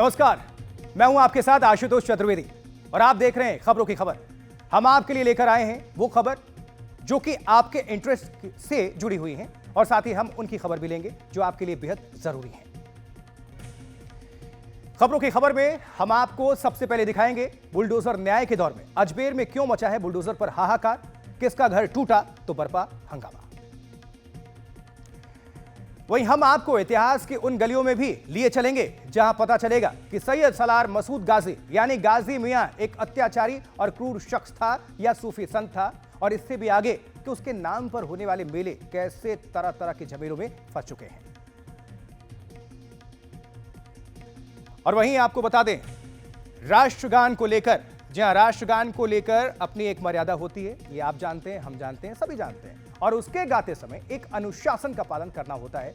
नमस्कार, मैं हूं आपके साथ आशुतोष चतुर्वेदी और आप देख रहे हैं खबरों की खबर। हम आपके लिए लेकर आए हैं वो खबर जो कि आपके इंटरेस्ट से जुड़ी हुई है और साथ ही हम उनकी खबर भी लेंगे जो आपके लिए बेहद जरूरी है। खबरों की खबर में हम आपको सबसे पहले दिखाएंगे बुलडोजर न्याय के दौर में अजमेर में क्यों मचा है बुलडोजर पर हाहाकार, किसका घर टूटा तो बरपा हंगामा। वहीं हम आपको इतिहास की उन गलियों में भी लिए चलेंगे जहां पता चलेगा कि सैयद सलार मसूद गाजी यानी गाजी मियां एक अत्याचारी और क्रूर शख्स था या सूफी संत था, और इससे भी आगे कि उसके नाम पर होने वाले मेले कैसे तरह तरह के झमेलों में फंस चुके हैं। और वहीं आपको बता दें राष्ट्रगान को लेकर, जहां राष्ट्रगान को लेकर अपनी एक मर्यादा होती है, ये आप जानते हैं, हम जानते हैं, सभी जानते हैं, और उसके गाते समय एक अनुशासन का पालन करना होता है।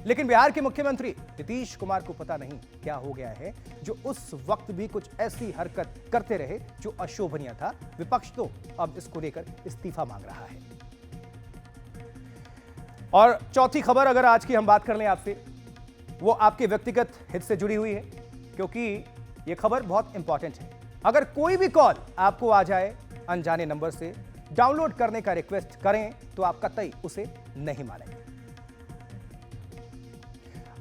लेकिन बिहार के मुख्यमंत्री नीतीश कुमार को पता नहीं क्या हो गया है जो उस वक्त भी कुछ ऐसी हरकत करते रहे जो अशोभनीय था। विपक्ष तो अब इसको लेकर इस्तीफा मांग रहा है। और चौथी खबर अगर आज की हम बात कर लें आपसे, वो आपके व्यक्तिगत हित से जुड़ी हुई है, क्योंकि यह खबर बहुत इंपॉर्टेंट है। अगर कोई भी कॉल आपको आ जाए अनजाने नंबर से, डाउनलोड करने का रिक्वेस्ट करें तो आप कतई उसे नहीं मानेंगे।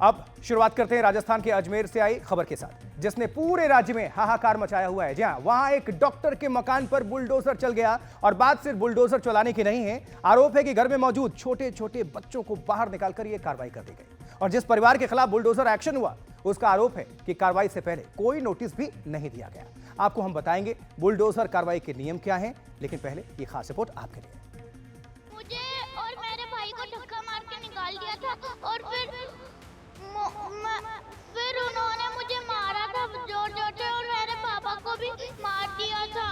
अब शुरुआत करते हैं राजस्थान के अजमेर से आई खबर के साथ, जिसने पूरे राज्य में हाहाकार मचाया हुआ है। जहां वहां एक डॉक्टर के मकान पर बुलडोजर चल गया, और बात सिर्फ बुलडोजर चलाने की नहीं है, आरोप है कि घर में मौजूद छोटे छोटे बच्चों को बाहर निकालकर यह कार्रवाई कर दी गई। और जिस परिवार के खिलाफ बुलडोजर एक्शन हुआ उसका आरोप है कि कार्रवाई से पहले कोई नोटिस भी नहीं दिया गया। आपको हम बताएंगे बुलडोजर कार्रवाई के नियम क्या हैं, लेकिन पहले ये खास रिपोर्ट आपके लिए। मुझे और मेरे भाई को धक्का मार के निकाल दिया था, और फिर उन्होंने मुझे मारा था जोर जोर से, और मेरे पापा को भी मार दिया था।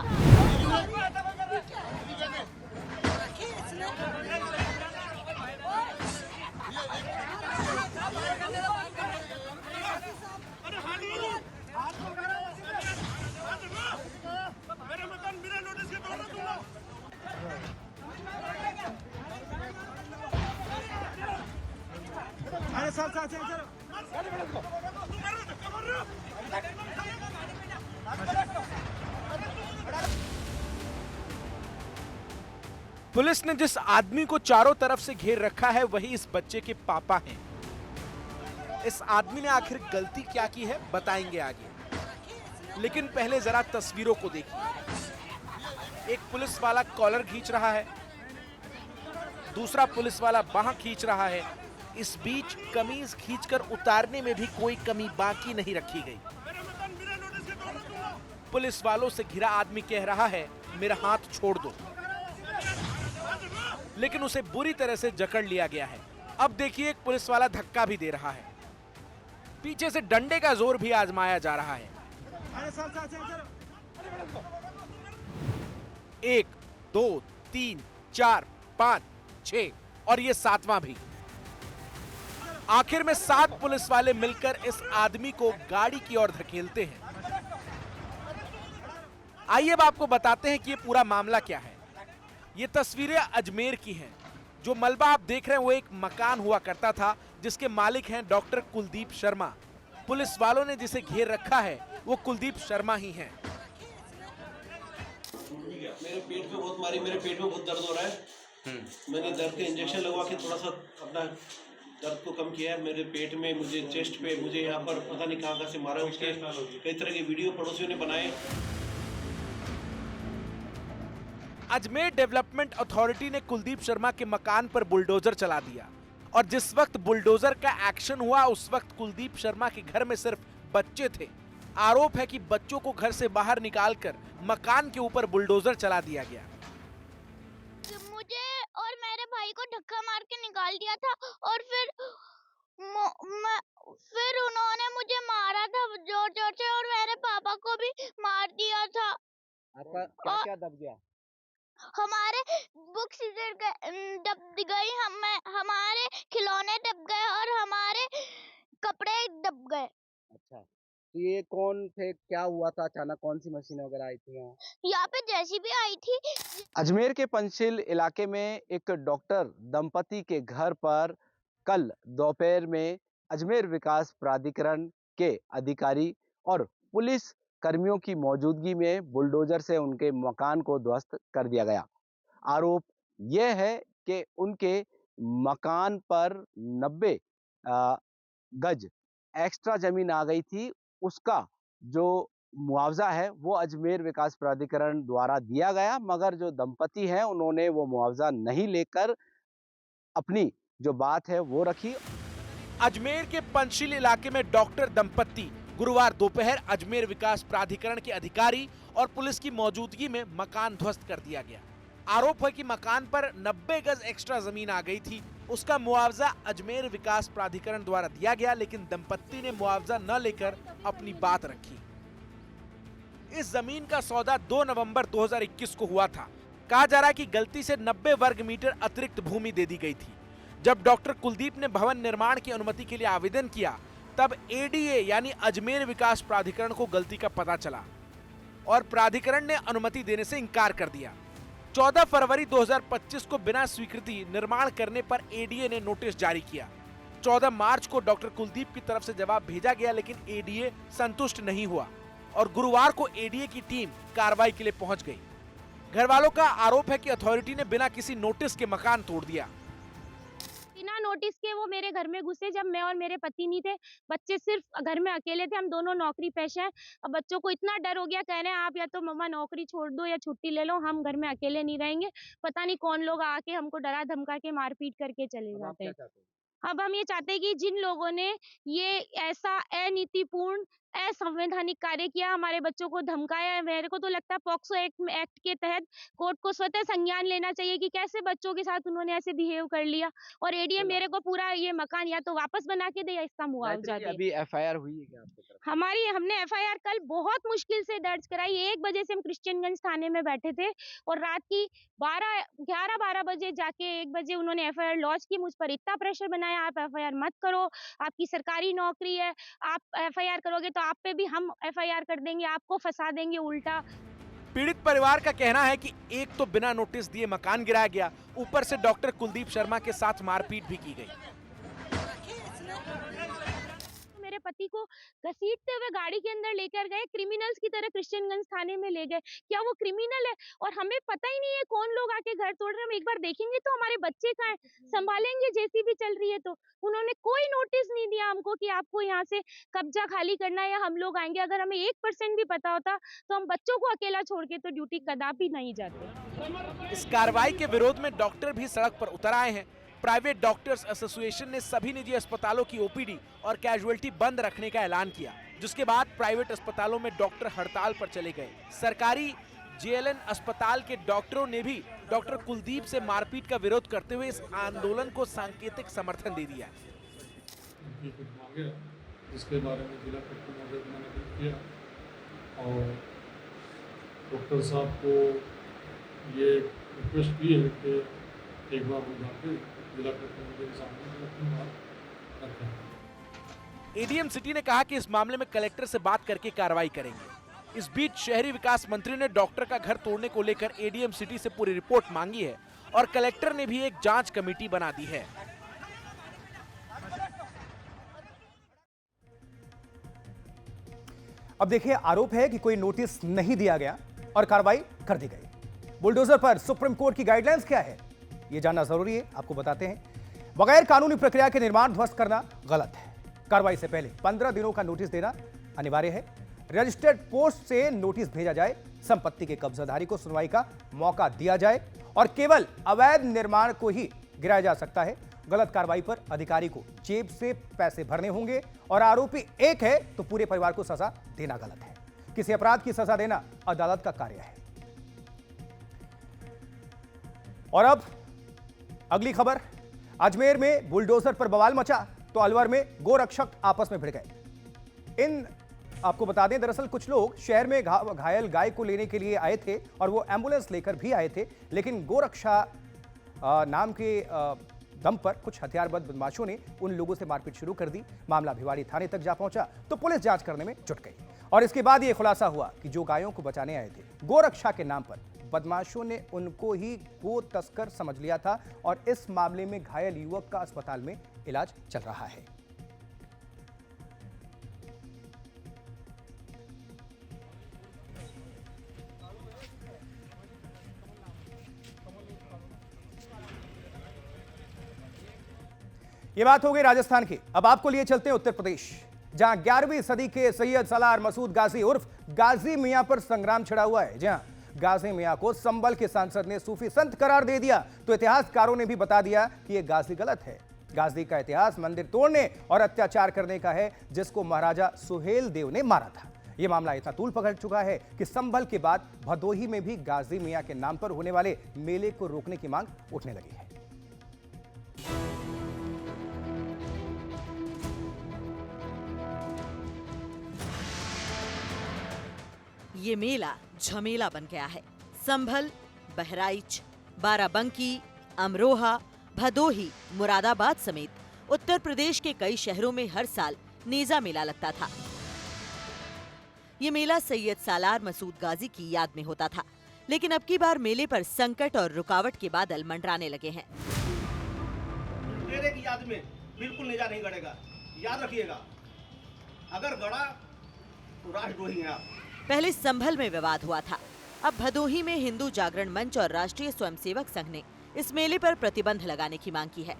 पुलिस ने जिस आदमी को चारों तरफ से घेर रखा है वही इस बच्चे के पापा हैं। इस आदमी ने आखिर गलती क्या की है बताएंगे आगे, लेकिन पहले जरा तस्वीरों को देखिए। एक पुलिस वाला कॉलर खींच रहा है, दूसरा पुलिस वाला बाह खींच रहा है। इस बीच कमीज खींचकर उतारने में भी कोई कमी बाकी नहीं रखी गई। पुलिस वालों से घिरा आदमी कह रहा है मेरा हाथ छोड़ दो, लेकिन उसे बुरी तरह से जकड़ लिया गया है। अब देखिए एक पुलिस वाला धक्का भी दे रहा है, पीछे से डंडे का जोर भी आजमाया जा रहा है। 1 2 3 4 5 6 और ये 7वां भी। आखिर में 7 पुलिस वाले मिलकर इस आदमी को गाड़ी की ओर धकेलते हैं। आइए अब आपको बताते हैं कि ये पूरा मामला क्या है। ये तस्वीरें अजमेर की हैं। जो मलबा आप देख रहे हैं वो एक मकान हुआ करता था जिसके मालिक हैं डॉक्टर कुलदीप शर्मा। पुलिस वालों ने जिसे घेर रखा है वो कुलदीप शर्मा ही हैं। मेरे पेट पे बहुत मारी, मेरे पेट में बहुत दर्द हो रहा है। मैंने दर्द के इंजेक्शन लगवा के थोड़ा सा अपना दर्द को कम किया है। मेरे पेट में, मुझे चेस्ट पे, मुझे यहाँ पर पता नहीं कहाँ से मारा है। उसके कई तरह के वीडियो पड़ोसियों ने बनाए। अजमेर डेवलपमेंट अथॉरिटी ने कुलदीप शर्मा के मकान पर बुलडोजर चला दिया, और जिस वक्त बुलडोजर का एक्शन हुआ उस वक्त कुलदीप शर्मा के घर में सिर्फ बच्चे थे। आरोप है कि बच्चों को घर से बाहर निकालकर मकान के ऊपर बुलडोजर चला दिया गया। मुझे और मेरे भाई को धक्का मार के निकाल दिया था, और फिर उन्होंने मुझे मारा था जोर जोर से, और मेरे पापा को भी मार दिया था। आपका क्या क्या दब गया? हमारे बुक्स दब गई, हमारे खिलौने दब गए, और हमारे कपड़े दब गए। अच्छा, तो ये कौन थे, क्या हुआ था अचानक, कौन सी मशीन वगैरह आई थी यहाँ? यहाँ पे जेसीबी आई थी। अजमेर के पंचशील इलाके में एक डॉक्टर दंपति के घर पर कल दोपहर में अजमेर विकास प्राधिकरण के अधिकारी और पुलिस कर्मियों की मौजूदगी में बुलडोजर से उनके मकान को ध्वस्त कर दिया गया। आरोप यह है कि उनके मकान पर 90 गज एक्स्ट्रा जमीन आ गई थी। उसका जो मुआवजा है वो अजमेर विकास प्राधिकरण द्वारा दिया गया, मगर जो दंपति हैं उन्होंने वो मुआवजा नहीं लेकर अपनी जो बात है वो रखी। अजमेर के पंचशील इलाके में डॉक्टर दंपत्ति गुरुवार दोपहर अजमेर विकास प्राधिकरण के अधिकारी और पुलिस की मौजूदगी में मकान ध्वस्त कर दिया गया। आरोप है कि मकान पर 90 गज एक्स्ट्रा जमीन आ गई थी। उसका मुआवजा अजमेर विकास प्राधिकरण द्वारा दिया गया, लेकिन दंपत्ति ने मुआवजा न लेकर अपनी बात रखी। इस जमीन का सौदा 2 नवंबर 2021 को हुआ था। कहा जा रहा है कि गलती से 90 वर्ग मीटर अतिरिक्त भूमि दे दी गई थी। जब डॉक्टर कुलदीप ने भवन निर्माण की अनुमति के लिए आवेदन किया, तब एडीए यानी अजमेर विकास प्राधिकरण को गलती का पता चला और प्राधिकरण ने अनुमति देने से इनकार कर दिया। 14 फरवरी 2025 को बिना स्वीकृति निर्माण करने पर एडीए ने नोटिस जारी किया। 14 मार्च को डॉक्टर कुलदीप की तरफ से जवाब भेजा गया, लेकिन एडीए संतुष्ट नहीं हुआ और गुरुवार को एडीए की टीम कार्रवाई के लिए पहुंच गई। घर वालों का आरोप है कि अथॉरिटी ने बिना किसी नोटिस के मकान तोड़ दिया। बिना नोटिस के वो मेरे घर में घुसे जब मैं और मेरे पति नहीं थे। बच्चे सिर्फ घर में अकेले थे, हम दोनों नौकरी पेशा हैं। अब बच्चों को इतना डर हो गया, कह रहे हैं आप या तो मम्मा नौकरी छोड़ दो या छुट्टी ले लो, हम घर में अकेले नहीं रहेंगे। पता नहीं कौन लोग आके हमको डरा धमका के मारपीट करके चले जाते हैं। अब हम ये चाहते हैं कि जिन लोगों ने ये ऐसा अनीतिपूर्ण असंवैधानिक कार्य किया, हमारे बच्चों को धमकाया है, मेरे को तो लगता है पॉक्सो एक्ट के तहत कोर्ट को स्वतः संज्ञान लेना चाहिए कि कैसे बच्चों के साथ उन्होंने ऐसे बिहेव कर लिया। और एडीए मेरे को पूरा ये मकान या तो वापस बना के दे या इसका मुआवजा दे। अभी एफआईआर हुई है क्या आपकी तरफ? हमने एफआईआर कल बहुत मुश्किल से दर्ज कराई। 1 बजे से हम क्रिश्चियनगंज थाने में बैठे थे और रात की 11-12 बजे जाके 1 बजे उन्होंने एफआईआर लॉन्च की। मुझ पर इतना प्रेशर बनाया, आप एफआईआर मत करो, आपकी सरकारी नौकरी है, आप एफआईआर करोगे तो आप पे भी हम एफआईआर कर देंगे, आपको फंसा देंगे उल्टा। पीड़ित परिवार का कहना है कि एक तो बिना नोटिस दिए मकान गिराया गया, ऊपर से डॉक्टर कुलदीप शर्मा के साथ मारपीट भी की गई। मेरे पति को घसीटते हुए गाड़ी के अंदर लेकर गए, क्रिमिनल्स की तरह क्रिश्चियनगंज थाने में ले गए। क्या वो क्रिमिनल है? और हमें पता ही नहीं है कौन लोग आके घर तोड़ रहे हैं। हम एक बार देखेंगे तो हमारे बच्चे कहाँ हैं, संभालेंगे जेसीबी चल रही है तो। उन्होंने कोई नोटिस नहीं दिया हमको कि आपको यहाँ से कब्जा खाली करना है या हम लोग आएंगे। अगर हमें 1% भी पता होता तो हम बच्चों को अकेला छोड़ के तो ड्यूटी कदापि नहीं जाते। इस कार्रवाई के विरोध में डॉक्टर भी सड़क पर उतर आए हैं। प्राइवेट डॉक्टर्स एसोसिएशन ने सभी निजी अस्पतालों की ओपीडी और कैजुअल्टी बंद रखने का ऐलान किया, जिसके बाद प्राइवेट अस्पतालों में डॉक्टर हड़ताल पर चले गए। सरकारी जेएलएन अस्पताल के डॉक्टरों ने भी डॉक्टर कुलदीप से मारपीट का विरोध करते हुए इस आंदोलन को सांकेतिक समर्थन दे दिया। जिसके बारे में जिला कलेक्टर महोदय ने मना किया और डॉक्टर साहब को ये रिक्वेस्ट की है कि एक बार वो जाके जिला कलेक्टर महोदय के सामने अपनी बात रखें। एडीएम सिटी ने कहा कि इस मामले में कलेक्टर से बात करके कार्रवाई करेंगे। इस बीच शहरी विकास मंत्री ने डॉक्टर का घर तोड़ने को लेकर एडीएम सिटी से पूरी रिपोर्ट मांगी है और कलेक्टर ने भी एक जांच कमेटी बना दी है। अब देखिए, आरोप है कि कोई नोटिस नहीं दिया गया और कार्रवाई कर दी गई। बुलडोजर पर सुप्रीम कोर्ट की गाइडलाइंस क्या है, यह जानना जरूरी है, आपको बताते हैं। बगैर कानूनी प्रक्रिया के निर्माण ध्वस्त करना गलत है। कार्रवाई से पहले 15 दिनों का नोटिस देना अनिवार्य है। रजिस्टर्ड पोस्ट से नोटिस भेजा जाए, संपत्ति के कब्जाधारी को सुनवाई का मौका दिया जाए और केवल अवैध निर्माण को ही गिराया जा सकता है। गलत कार्रवाई पर अधिकारी को जेब से पैसे भरने होंगे और आरोपी एक है तो पूरे परिवार को सजा देना गलत है। किसी अपराध की सजा देना अदालत का कार्य है। और अब अगली खबर, अजमेर में बुलडोजर पर बवाल मचा तो अलवर में गोरक्षक आपस में भिड़ गए। आपको बता दें, दरअसल कुछ लोग शहर में घायल गाय को लेने के लिए आए थे और वो एम्बुलेंस लेकर भी आए थे, लेकिन गोरक्षा नाम के दम पर कुछ हथियारबंद बदमाशों ने उन लोगों से मारपीट शुरू कर दी। मामला भिवाड़ी थाने तक जा पहुंचा तो पुलिस जांच करने में जुट गई और इसके बाद यह खुलासा हुआ कि जो गायों को बचाने आए थे, गोरक्षा के नाम पर बदमाशों ने उनको ही गो तस्कर समझ लिया था और इस मामले में घायल युवक का अस्पताल में इलाज चल रहा है। ये बात हो गई राजस्थान की। अब आपको लिए चलते हैं उत्तर प्रदेश, जहां 11वीं सदी के सैयद सालार मसूद गाजी उर्फ गाजी मियां पर संग्राम छिड़ा हुआ है। जहां गाजी मियां को संभल के सांसद ने सूफी संत करार दे दिया, तो इतिहासकारों ने भी बता दिया कि यह गाजी गलत है। गाजी का इतिहास मंदिर तोड़ने और अत्याचार करने का है, जिसको महाराजा सुहेल देव ने मारा था। यह मामला इतना तूल पकड़ चुका है कि संभल के बाद भदोही में भी गाजी मियां के नाम पर होने वाले मेले को रोकने की मांग उठने लगी है। ये मेला झमेला बन गया है। संभल, बहराइच, बाराबंकी, अमरोहा, भदोही, मुरादाबाद समेत उत्तर प्रदेश के कई शहरों में हर साल नेजा मेला लगता था। ये मेला सैयद सालार मसूद गाजी की याद में होता था, लेकिन अब की बार मेले पर संकट और रुकावट के बादल मंडराने लगे हैं। मेले की याद में बिल्कुल नेजा नहीं गड़ेगा, याद रखिएगा। अगर गड़ा तो राष्ट्रद्रोही हैं आप। पहले संभल में विवाद हुआ था, अब भदोही में हिंदू जागरण मंच और राष्ट्रीय स्वयंसेवक संघ ने इस मेले पर प्रतिबंध लगाने की मांग की है।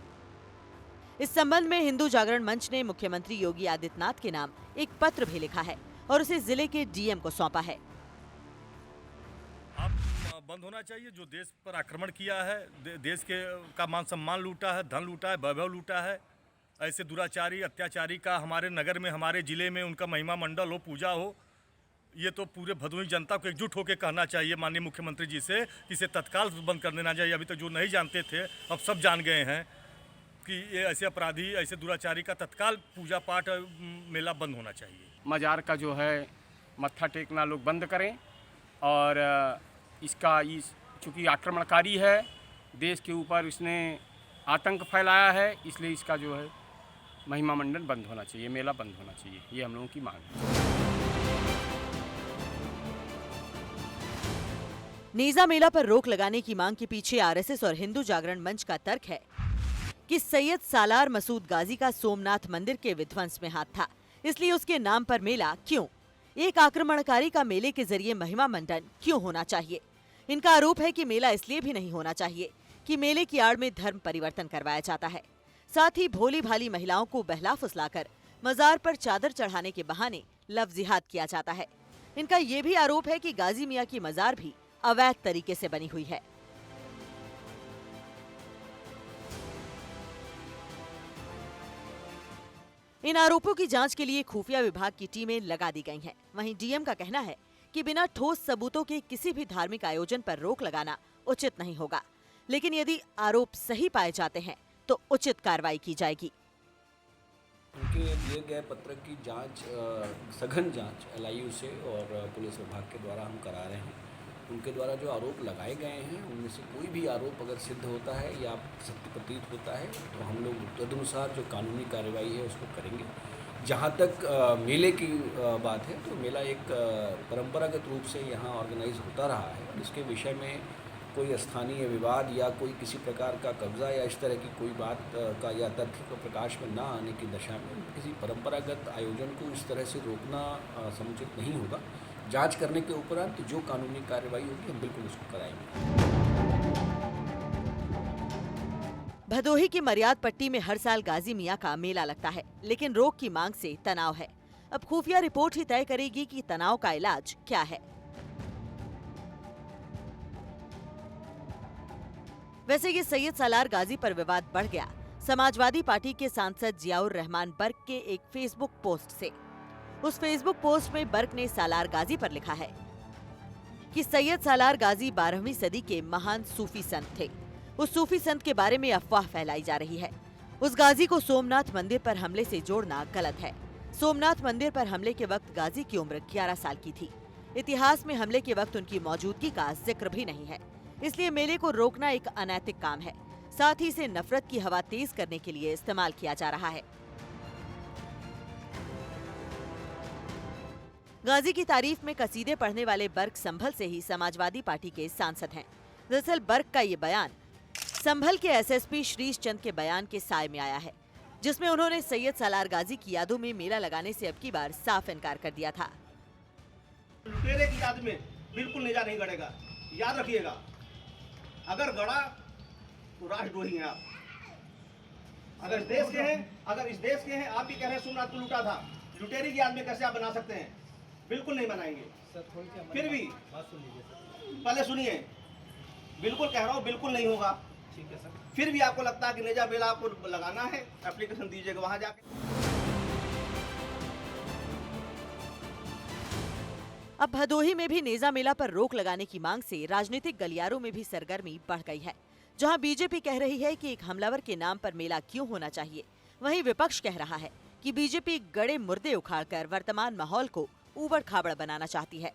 इस संबंध में हिंदू जागरण मंच ने मुख्यमंत्री योगी आदित्यनाथ के नाम एक पत्र भी लिखा है और उसे जिले के डीएम को सौंपा है। अब बंद होना चाहिए। जो देश पर आक्रमण किया है, देश के का मान सम्मान लूटा है, धन लूटा है, वैभव लूटा है, ऐसे दुराचारी अत्याचारी का हमारे नगर में, हमारे जिले में उनका महिमा मंडल हो, पूजा हो, ये तो पूरे भदोही जनता को एकजुट होकर कहना चाहिए माननीय मुख्यमंत्री जी से कि इसे तत्काल बंद कर देना चाहिए। अभी तक जो नहीं जानते थे अब सब जान गए हैं कि ये ऐसे अपराधी, ऐसे दुराचारी का तत्काल पूजा पाठ मेला बंद होना चाहिए। मज़ार का जो है मत्था टेकना लोग बंद करें और इसका चूँकि आक्रमणकारी है, देश के ऊपर इसने आतंक फैलाया है, इसलिए इसका जो है महिमा मंडल बंद होना चाहिए, मेला बंद होना चाहिए। ये हम लोगों की मांग है। नेजा मेला पर रोक लगाने की मांग के पीछे आरएसएस और हिंदू जागरण मंच का तर्क है कि सैयद सालार मसूद गाजी का सोमनाथ मंदिर के विध्वंस में हाथ था, इसलिए उसके नाम पर मेला क्यों? एक आक्रमणकारी का मेले के जरिए महिमा मंडन क्यों होना चाहिए? इनका आरोप है कि मेला इसलिए भी नहीं होना चाहिए कि मेले की आड़ में धर्म परिवर्तन करवाया जाता है। साथ ही भोली भाली महिलाओं को बहला फुसलाकर मजार पर चादर चढ़ाने के बहाने लव जिहाद किया जाता है। इनका ये भी आरोप है कि गाजी मियां की मजार भी अवैध तरीके से बनी हुई है। इन आरोपों की जांच के लिए खुफिया विभाग की टीमें लगा दी गई हैं। वहीं डीएम का कहना है कि बिना ठोस सबूतों के किसी भी धार्मिक आयोजन पर रोक लगाना उचित नहीं होगा, लेकिन यदि आरोप सही पाए जाते हैं तो उचित कार्रवाई की जाएगी। उनके दिए गए पत्र की जांच, सघन जांच LIU से और पुलिस विभाग के द्वारा हम करा रहे हैं। उनके द्वारा जो आरोप लगाए गए हैं उनमें से कोई भी आरोप अगर सिद्ध होता है या सत्य प्रतीत होता है तो हम लोग तदनुसार जो कानूनी कार्रवाई है उसको करेंगे। जहाँ तक मेले की बात है तो मेला एक परंपरागत रूप से यहाँ ऑर्गेनाइज होता रहा है और इसके विषय में कोई स्थानीय विवाद या कोई किसी प्रकार का कब्जा या इस तरह की कोई बात का या तथ्य को प्रकाश में ना आने की दशा में किसी परंपरागत आयोजन को इस तरह से रोकना समुचित नहीं होगा। जांच करने के उपरांत जो कानूनी कार्रवाई होगी हम बिल्कुल उसको कराएंगे। भदोही की मर्याद पट्टी में हर साल गाजी मियां का मेला लगता है, लेकिन रोक की मांग से तनाव है। अब खुफिया रिपोर्ट ही तय करेगी कि तनाव का इलाज क्या है। वैसे ये सैयद सालार गाजी पर विवाद बढ़ गया समाजवादी पार्टी के सांसद जियाउर रहमान बर्क के एक फेसबुक पोस्ट से। उस फेसबुक पोस्ट में बर्क ने सालार गाजी पर लिखा है कि सैयद सालार गाजी 12वीं सदी के महान सूफी संत थे। उस सूफी संत के बारे में अफवाह फैलाई जा रही है। उस गाजी को सोमनाथ मंदिर पर हमले से जोड़ना गलत है। सोमनाथ मंदिर पर हमले के वक्त गाजी की उम्र 11 साल की थी। इतिहास में हमले के वक्त उनकी मौजूदगी का जिक्र भी नहीं है, इसलिए मेले को रोकना एक अनैतिक काम है। साथ ही इसे नफरत की हवा तेज करने के लिए इस्तेमाल किया जा रहा है। गाजी की तारीफ में कसीदे पढ़ने वाले बर्क संभल से ही समाजवादी पार्टी के सांसद हैं। दरअसल बर्क का ये बयान संभल के एसएसपी श्रीश चंद के बयान के साए में आया है, जिसमें उन्होंने सैयद सालार गाजी की यादों में मेला लगाने से अब की बार साफ इनकार कर दिया था। लुटेरे की याद में बिल्कुल नेजा नहीं गड़ेगा, याद रखिएगा। अगर गड़ा तो राष्ट्रद्रोही हैं आप। अगर इस देश के हैं, आप भी कह रहे हैं सोमनाथ को लूटा था, लुटेरी की आदमी कैसे आप बना सकते हैं? बिल्कुल नहीं बनाएंगे। फिर भी पहले सुनिए, बिल्कुल कह रहा हूँ, बिल्कुल नहीं होगा। ठीक है सर। फिर भी आपको लगता है कि नेजा बेला आपको लगाना है, एप्लीकेशन दीजिएगा वहां जाके। अब भदोही में भी नेजा मेला पर रोक लगाने की मांग से राजनीतिक गलियारों में भी सरगर्मी बढ़ गई है। जहां बीजेपी कह रही है कि एक हमलावर के नाम पर मेला क्यों होना चाहिए, वहीं विपक्ष कह रहा है कि बीजेपी गड़े मुर्दे उखाड़कर वर्तमान माहौल को ऊबड़ खाबड़ बनाना चाहती है।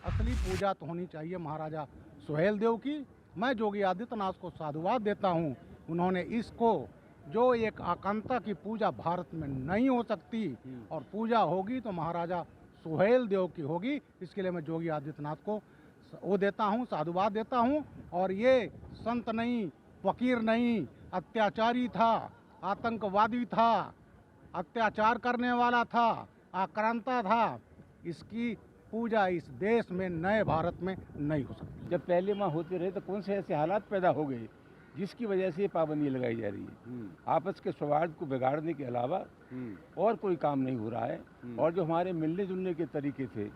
असली पूजा तो होनी चाहिए महाराजा सुहेल देव की। मैं योगी आदित्यनाथ को साधुवाद देता हूँ। उन्होंने इसको जो एक आकांक्षा की पूजा भारत में नहीं हो सकती और पूजा होगी तो महाराजा सुहेल देव की होगी। इसके लिए मैं योगी आदित्यनाथ को वो देता हूँ, साधुवाद देता हूँ। और ये संत नहीं, फकीर नहीं, अत्याचारी था, आतंकवादी था, अत्याचार करने वाला था, आक्रांता था। इसकी पूजा इस देश में, नए भारत में नहीं हो सकती। जब पहले माह होते रहे तो कौन से ऐसे हालात पैदा हो गए जिसकी वजह से ये पाबंदी लगाई जा रही है। आपस के सौहार्द को बिगाड़ने के अलावा और कोई काम नहीं हो रहा है। और जो हमारे मिलने जुलने के तरीके थे,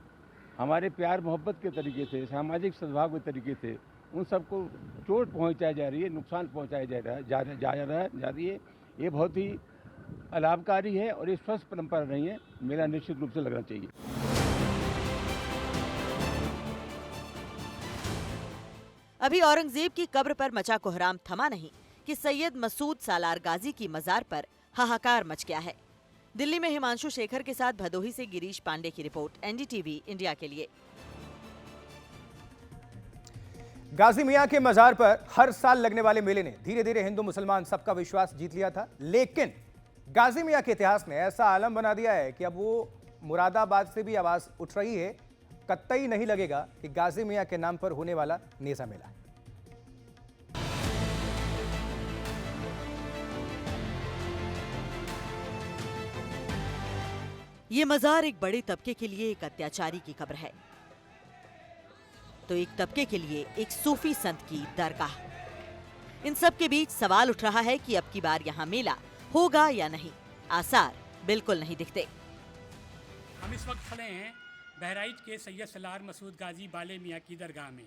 हमारे प्यार मोहब्बत के तरीके थे, सामाजिक सद्भाव के तरीके थे, उन सबको चोट पहुंचाई जा रही है, नुकसान पहुंचाया जा रही है। ये बहुत ही अलाभकारी है और ये स्वस्थ परंपरा नहीं है। मेरा निश्चित रूप से लगना चाहिए। अभी औरंगजेब की कब्र पर मचा कोहराम थमा नहीं कि सैयद मसूद सालार गाजी की मजार पर हाहाकार मच गया है। दिल्ली में हिमांशु शेखर के साथ भदोही से गिरीश पांडे की रिपोर्ट, एनडीटीवी इंडिया के लिए। गाजी मियां के मजार पर हर साल लगने वाले मेले ने धीरे धीरे हिंदू मुसलमान सबका विश्वास जीत लिया था, लेकिन गाजी मियां के इतिहास ने ऐसा आलम बना दिया है कि अब वो मुरादाबाद से भी आवाज उठ रही है। कतई नहीं लगेगा कि गाजी मियां के नाम पर होने वाला नेजा मेला। ये मजार एक बड़े तबके के लिए एक अत्याचारी की कब्र है, तो एक तबके के लिए एक सूफी संत की दरगाह। इन सब के बीच सवाल उठ रहा है कि अब की बार यहाँ मेला होगा या नहीं। आसार बिल्कुल नहीं दिखते। हम इस वक्त खड़े हैं बहराइच के सैयद सलार मसूद गाजी बाले मियाँ की दरगाह में,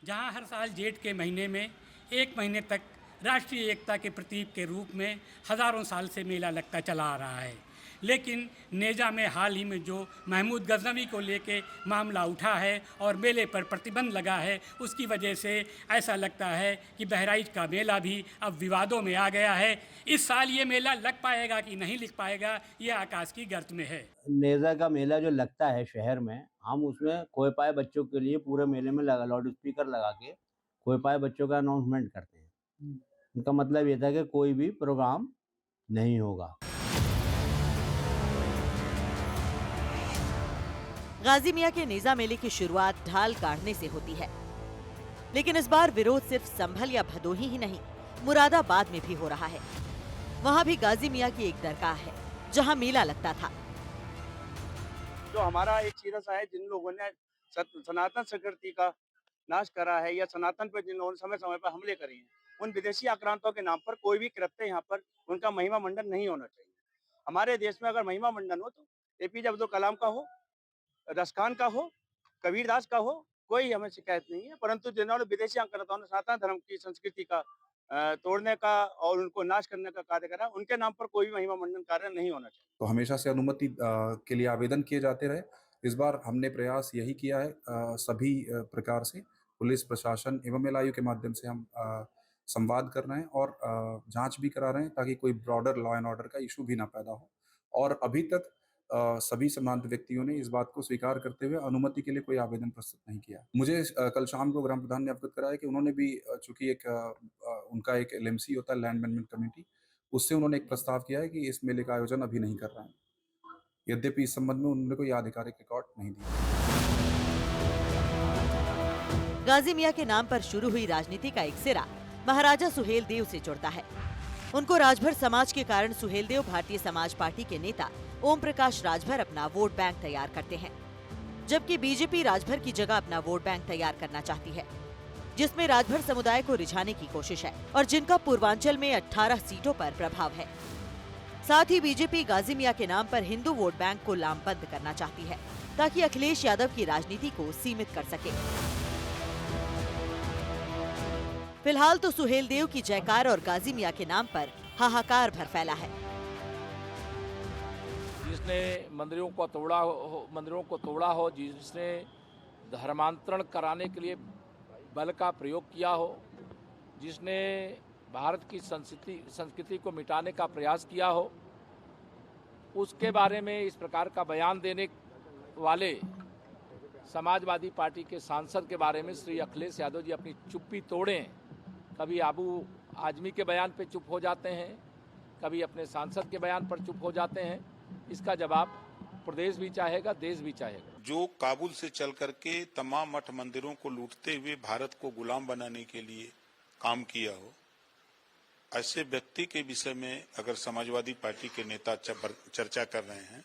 जहाँ हर साल जेठ के महीने में 1 महीने तक राष्ट्रीय एकता के प्रतीक के रूप में हज़ारों साल से मेला लगता चला आ रहा है। लेकिन नेजा में हाल ही में जो महमूद गजनवी को लेके मामला उठा है और मेले पर प्रतिबंध लगा है, उसकी वजह से ऐसा लगता है कि बहराइच का मेला भी अब विवादों में आ गया है। इस साल ये मेला लग पाएगा कि नहीं लग पाएगा, ये आकाश की गर्त में है। नेजा का मेला जो लगता है शहर में, हम उसमें खोए पाए बच्चों के लिए पूरे मेले में लाउड स्पीकर लगा के खोए पाए बच्चों का अनाउंसमेंट करते हैं। उनका मतलब ये था कि कोई भी प्रोग्राम नहीं होगा। गाजी मियां के नेजा मेले की शुरुआत ढाल काढ़ने से होती है, लेकिन इस बार विरोध सिर्फ संभल या भदोही ही नहीं, मुरादाबाद में भी हो रहा है। वहां भी गाजी मियां की एक दरगाह है जहां मेला लगता था। जो हमारा एक सीरस है, जिन लोगों ने सनातन संस्कृति का नाश करा है या सनातन पर जिन लोगों ने समय समय पर हमले करे हैं, उन विदेशी आक्रांतों के नाम पर कोई भी कृत्य यहाँ पर उनका महिमा मंडन नहीं होना चाहिए। हमारे देश में अगर महिमा मंडन हो तो एपीजे अब्दुल कलाम का हो, रसखान का हो, कबीरदास का हो, कोई हमें शिकायत नहीं है। परंतु जिन्होंने विदेशी आक्रांताओं ने सनातन धर्म की संस्कृति का तोड़ने का और उनको नाश करने का कार्य करा, उनके नाम पर कोई भी महिमा मंडन कार्य नहीं होना चाहिए। तो हमेशा से अनुमति के लिए आवेदन किए जाते रहे। इस बार हमने प्रयास यही किया है, सभी प्रकार से पुलिस प्रशासन एवं एलआईयू के माध्यम से हम संवाद कर रहे हैं और जांच भी करा रहे हैं ताकि कोई ब्रॉडर लॉ एंड ऑर्डर का इशू भी ना पैदा हो। और अभी तक सभी संबंधित व्यक्तियों ने इस बात को स्वीकार करते हुए अनुमति के लिए कोई आवेदन प्रस्तुत नहीं किया। मुझे कल शाम को ग्राम प्रधान ने अवगत कराया कि उन्होंने भी, चूंकि एक उनका एक LMC होता है, लैंड मैनेजमेंट कमेटी, उससे उन्होंने एक प्रस्ताव किया है कि इस मेले का आयोजन अभी नहीं कर रहे हैं। यद्यपि इस संबंध में उन्होंने कोई आधिकारिक रिकॉर्ड नहीं दिया। गाजी मियां के नाम पर शुरू हुई राजनीति का एक सिरा महाराजा सुहेल देव से जुड़ता है। उनको राजभर समाज के कारण सुहेल देव भारतीय समाज पार्टी के नेता ओम प्रकाश राजभर अपना वोट बैंक तैयार करते हैं, जबकि बीजेपी राजभर की जगह अपना वोट बैंक तैयार करना चाहती है। जिसमें राजभर समुदाय को रिझाने की कोशिश है और जिनका पूर्वांचल में 18 सीटों पर प्रभाव है। साथ ही बीजेपी गाजी मियां के नाम पर हिंदू वोट बैंक को लामबंद करना चाहती है ताकि अखिलेश यादव की राजनीति को सीमित कर सके। फिलहाल तो सुहेलदेव की जयकार और गाजी मियां के नाम पर हाहाकार भर फैला है। जिसने मंदिरों को तोड़ा हो, जिसने धर्मांतरण कराने के लिए बल का प्रयोग किया हो, जिसने भारत की संस्कृति को मिटाने का प्रयास किया हो, उसके बारे में इस प्रकार का बयान देने वाले समाजवादी पार्टी के सांसद के बारे में श्री अखिलेश यादव जी अपनी चुप्पी तोड़ें। कभी आबू आजमी के बयान पे चुप हो जाते हैं, कभी अपने सांसद के बयान पर चुप हो जाते हैं। इसका जवाब प्रदेश भी चाहेगा, देश भी चाहेगा। जो काबुल से चल करके तमाम मठ मंदिरों को लूटते हुए भारत को गुलाम बनाने के लिए काम किया हो, ऐसे व्यक्ति के विषय में अगर समाजवादी पार्टी के नेता चर्चा कर रहे हैं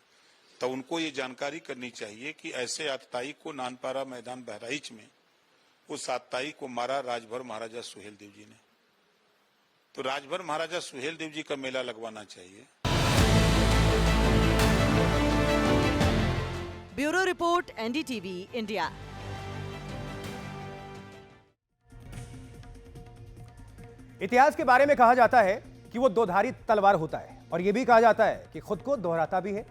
तो उनको ये जानकारी करनी चाहिए कि ऐसे आतताई को नानपारा मैदान बहराइच में उस आतताई को मारा राजभर महाराजा सुहेलदेव जी ने। तो राजभर महाराजा सुहेलदेव जी का मेला लगवाना चाहिए। Bureau report, NDTV India. इतिहास के बारे में कहा जाता है कि वो दोधारी तलवार होता है और यह भी कहा जाता है कि खुद को दोहराता भी है,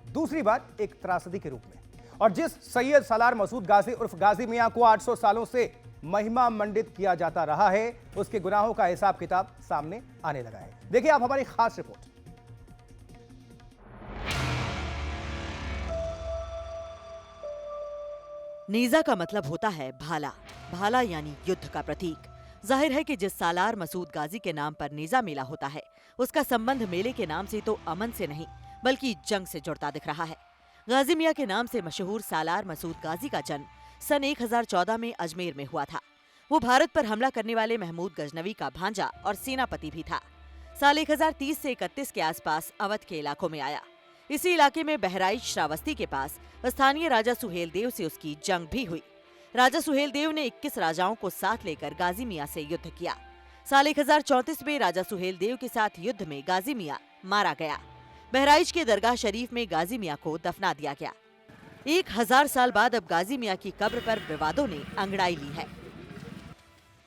दूसरी बार एक त्रासदी के रूप में। और जिस सैयद सालार मसूद गाजी उर्फ गाजी मियां को 800 सालों से महिमा मंडित किया जाता रहा है, उसके गुनाहों का हिसाब किताब सामने आने लगा है। देखिए आप हमारी खास रिपोर्ट। नीजा का मतलब होता है भाला। भाला यानी युद्ध का प्रतीक। जाहिर है कि जिस सालार मसूद गाजी के नाम पर नीजा मेला होता है, उसका संबंध मेले के नाम से तो अमन से नहीं बल्कि जंग से जुड़ता दिख रहा है। गाजी मियां के नाम से मशहूर सालार मसूद गाजी का जन्म सन 1014 में अजमेर में हुआ था। वो भारत पर हमला करने वाले महमूद गजनवी का भांजा और सेनापति भी था। साल 1030 से 31 के आसपास अवध के इलाकों में आया। इसी इलाके में बहराइच श्रावस्ती के पास स्थानीय राजा सुहेलदेव से उसकी जंग भी हुई। राजा सुहेलदेव ने 21 राजाओं को साथ लेकर गाजी मियां से युद्ध किया। साल 1034 में राजा सुहेलदेव के साथ युद्ध में गाजी मियां मारा गया। बहराइच के दरगाह शरीफ में गाजी मियां को दफना दिया गया। 1000 साल बाद अब गाजी मियां की कब्र पर विवादों ने अंगड़ाई ली है।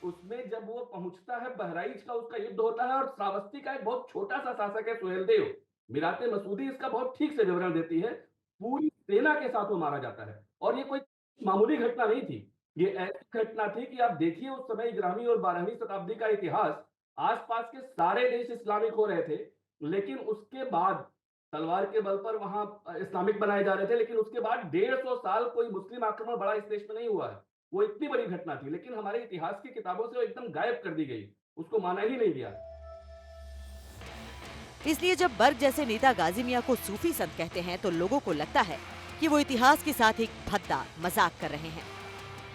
उसमें जब वो पहुंचता है, बहराइच का उसका युद्ध होता है और श्रावस्ती का एक बहुत छोटा सा शासक है सुहेलदेव। मिराते मसूदी इसका बहुत ठीक से विवरण देती है। पूरी सेना के साथ वो मारा जाता है और ये कोई मामूली घटना नहीं थी। ये ऐसी घटना थी कि आप देखिए उस समय 11वीं और 12वीं शताब्दी का इतिहास, आसपास के सारे देश इस्लामिक हो रहे थे, लेकिन उसके बाद तलवार के बल पर वहां इस्लामिक बनाए जा रहे थे, लेकिन उसके बाद 150 साल कोई मुस्लिम आक्रमण बड़ा इस देश में नहीं हुआ है। वो इतनी बड़ी घटना थी, लेकिन हमारे इतिहास की किताबों से वो एकदम गायब कर दी गई, उसको माना ही नहीं गया। इसलिए जब बर्ग जैसे नेता गाजी मियां को सूफी संत कहते हैं तो लोगों को लगता है कि वो इतिहास के साथ एक भद्दा मजाक कर रहे हैं।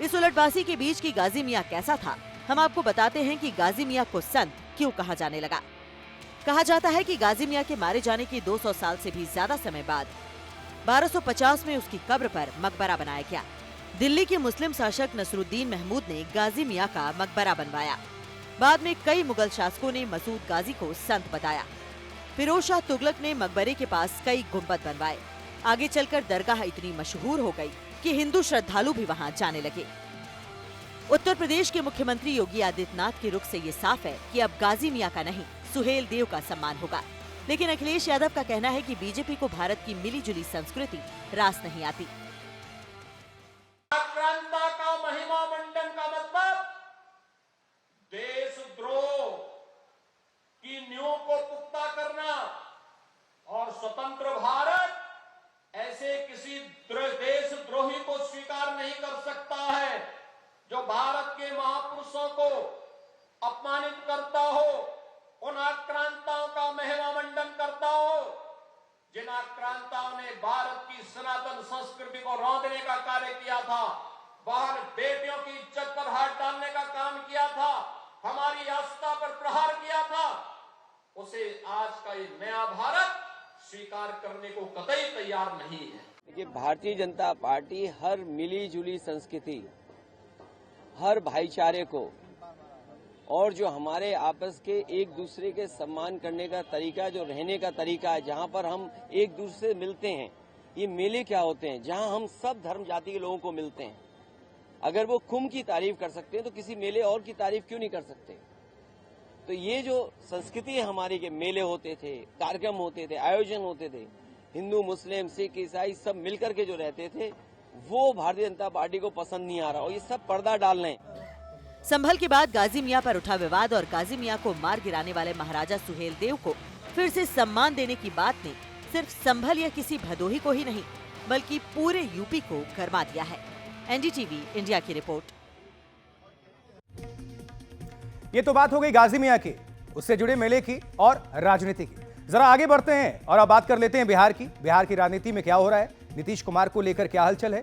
इस उलटबाजी के बीच की गाजी मियां कैसा था, हम आपको बताते हैं कि गाजी मियां को संत क्यों कहा जाने लगा। कहा जाता है कि गाजी मियां के मारे जाने के 200 साल से भी ज्यादा समय बाद 1250 में उसकी कब्र पर मकबरा बनाया गया। दिल्ली के मुस्लिम शासक नसरुद्दीन महमूद ने गाजी मियां का मकबरा बनवाया। बाद में कई मुगल शासकों ने मसूद गाजी को संत बताया। फिरोज शाह तुगलक ने मकबरे के पास कई गुंबद बनवाए। आगे चलकर दरगाह इतनी मशहूर हो गई कि हिंदू श्रद्धालु भी वहां जाने लगे। उत्तर प्रदेश के मुख्यमंत्री योगी आदित्यनाथ के रुख से ये साफ है कि अब गाजी मियां का नहीं, सुहेलदेव का सम्मान होगा। लेकिन अखिलेश यादव का कहना है कि बीजेपी को भारत की मिलीजुली संस्कृति रास नहीं आती। आक्रांता का महिमा मंडन का मतलब देशद्रोह की नींव को पुख्ता करना, और स्वतंत्र भारत ऐसे किसी देशद्रोही को स्वीकार नहीं कर सकता है जो भारत के महापुरुषों को अपमानित करता हो, उन आक्रांताओं का महिमा मंडन करता हो, जिन आक्रांताओं ने भारत की सनातन संस्कृति को रौंदने का कार्य किया था, बाहर बेटियों की इज्जत पर हाथ डालने का काम किया था, हमारी आस्था पर प्रहार किया था, उसे आज का ये नया भारत स्वीकार करने को कतई तैयार नहीं है। देखिए, भारतीय जनता पार्टी हर मिली जुली संस्कृति हर भाईचारे को और जो हमारे आपस के एक दूसरे के सम्मान करने का तरीका, जो रहने का तरीका है, जहाँ पर हम एक दूसरे से मिलते हैं। ये मेले क्या होते हैं? जहाँ हम सब धर्म जाति के लोगों को मिलते हैं। अगर वो कुंभ की तारीफ कर सकते हैं तो किसी मेले और की तारीफ क्यों नहीं कर सकते? तो ये जो संस्कृति है हमारी के मेले होते थे, कार्यक्रम होते थे, आयोजन होते थे, हिंदू मुस्लिम सिख ईसाई सब मिलकर के जो रहते थे, वो भारतीय जनता पार्टी को पसंद नहीं आ रहा और ये सब पर्दा डाल रहे हैं। संभल के बाद गाजी मियां पर उठा विवाद और गाजी मियां को मार गिराने वाले महाराजा सुहेलदेव को फिर से सम्मान देने की बात ने सिर्फ संभल या किसी भदोही को ही नहीं बल्कि पूरे यूपी को गरमा दिया है। एनडीटीवी इंडिया की रिपोर्ट। ये तो बात हो गई गाजी मियां की, उससे जुड़े मेले की और राजनीति की। जरा आगे बढ़ते हैं और अब बात कर लेते हैं बिहार की। बिहार की राजनीति में क्या हो रहा है, नीतीश कुमार को लेकर क्या हलचल है,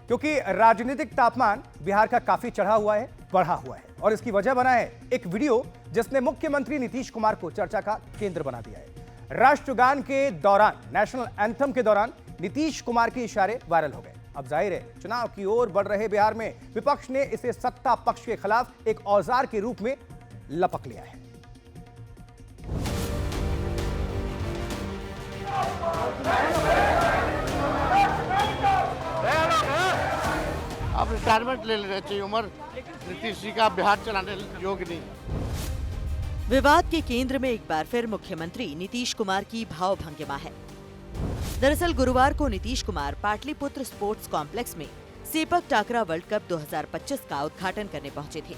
क्योंकि राजनीतिक तापमान बिहार का काफी चढ़ा हुआ है, बढ़ा हुआ है और इसकी वजह बना है एक वीडियो जिसने मुख्यमंत्री नीतीश कुमार को चर्चा का केंद्र बना दिया है। राष्ट्रगान के दौरान, नेशनल एंथम के दौरान नीतीश कुमार के इशारे वायरल हो गए। अब जाहिर है चुनाव की ओर बढ़ रहे बिहार में विपक्ष ने इसे सत्ता पक्ष के खिलाफ एक औजार के रूप में लपक लिया है। अब रिटायरमेंट ले लेना चाहिए, उम्र नीतीश जी का बिहार चलाने योग्य नहीं। विवाद के केंद्र में एक बार फिर मुख्यमंत्री नीतीश कुमार की भावभंगिमा है। दरअसल गुरुवार को नीतीश कुमार पाटलिपुत्र स्पोर्ट्स कॉम्प्लेक्स में सेपक टाकरा वर्ल्ड कप 2025 का उद्घाटन करने पहुंचे थे।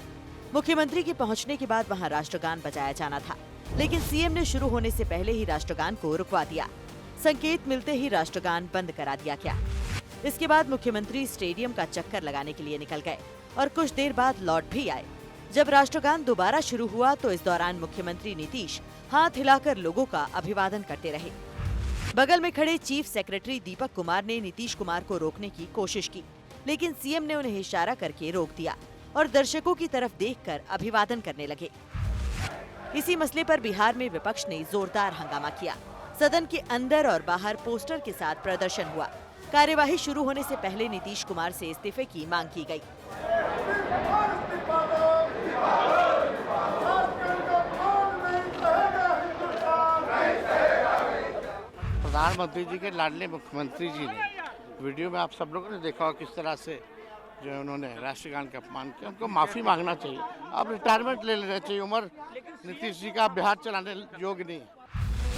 मुख्यमंत्री के पहुंचने के बाद वहां राष्ट्रगान बजाया जाना था, लेकिन सीएम ने शुरू होने से पहले ही राष्ट्रगान को रुकवा दिया। संकेत मिलते ही राष्ट्रगान बंद करा दिया गया। इसके बाद मुख्यमंत्री स्टेडियम का चक्कर लगाने के लिए निकल गए और कुछ देर बाद लौट भी आए। जब राष्ट्रगान दोबारा शुरू हुआ तो इस दौरान मुख्यमंत्री नीतीश हाथ हिलाकर लोगों का अभिवादन करते रहे। बगल में खड़े चीफ सेक्रेटरी दीपक कुमार ने नीतीश कुमार को रोकने की कोशिश की, लेकिन सीएम ने उन्हें इशारा करके रोक दिया और दर्शकों की तरफ देखकर अभिवादन करने लगे। इसी मसले पर बिहार में विपक्ष ने जोरदार हंगामा किया। सदन के अंदर और बाहर पोस्टर के साथ प्रदर्शन हुआ। कार्यवाही शुरू होने से पहले नीतीश कुमार से इस्तीफे की मांग की गई। प्रधानमंत्री जी के लाडले मुख्यमंत्री जी ने वीडियो में आप सब लोगों ने देखा किस तरह से जो है उन्होंने राष्ट्रगान का अपमान किया। उनको माफी मांगना चाहिए। अब रिटायरमेंट ले लेना चाहिए, उम्र नीतीश जी का बिहार चलाने योग्य नहीं।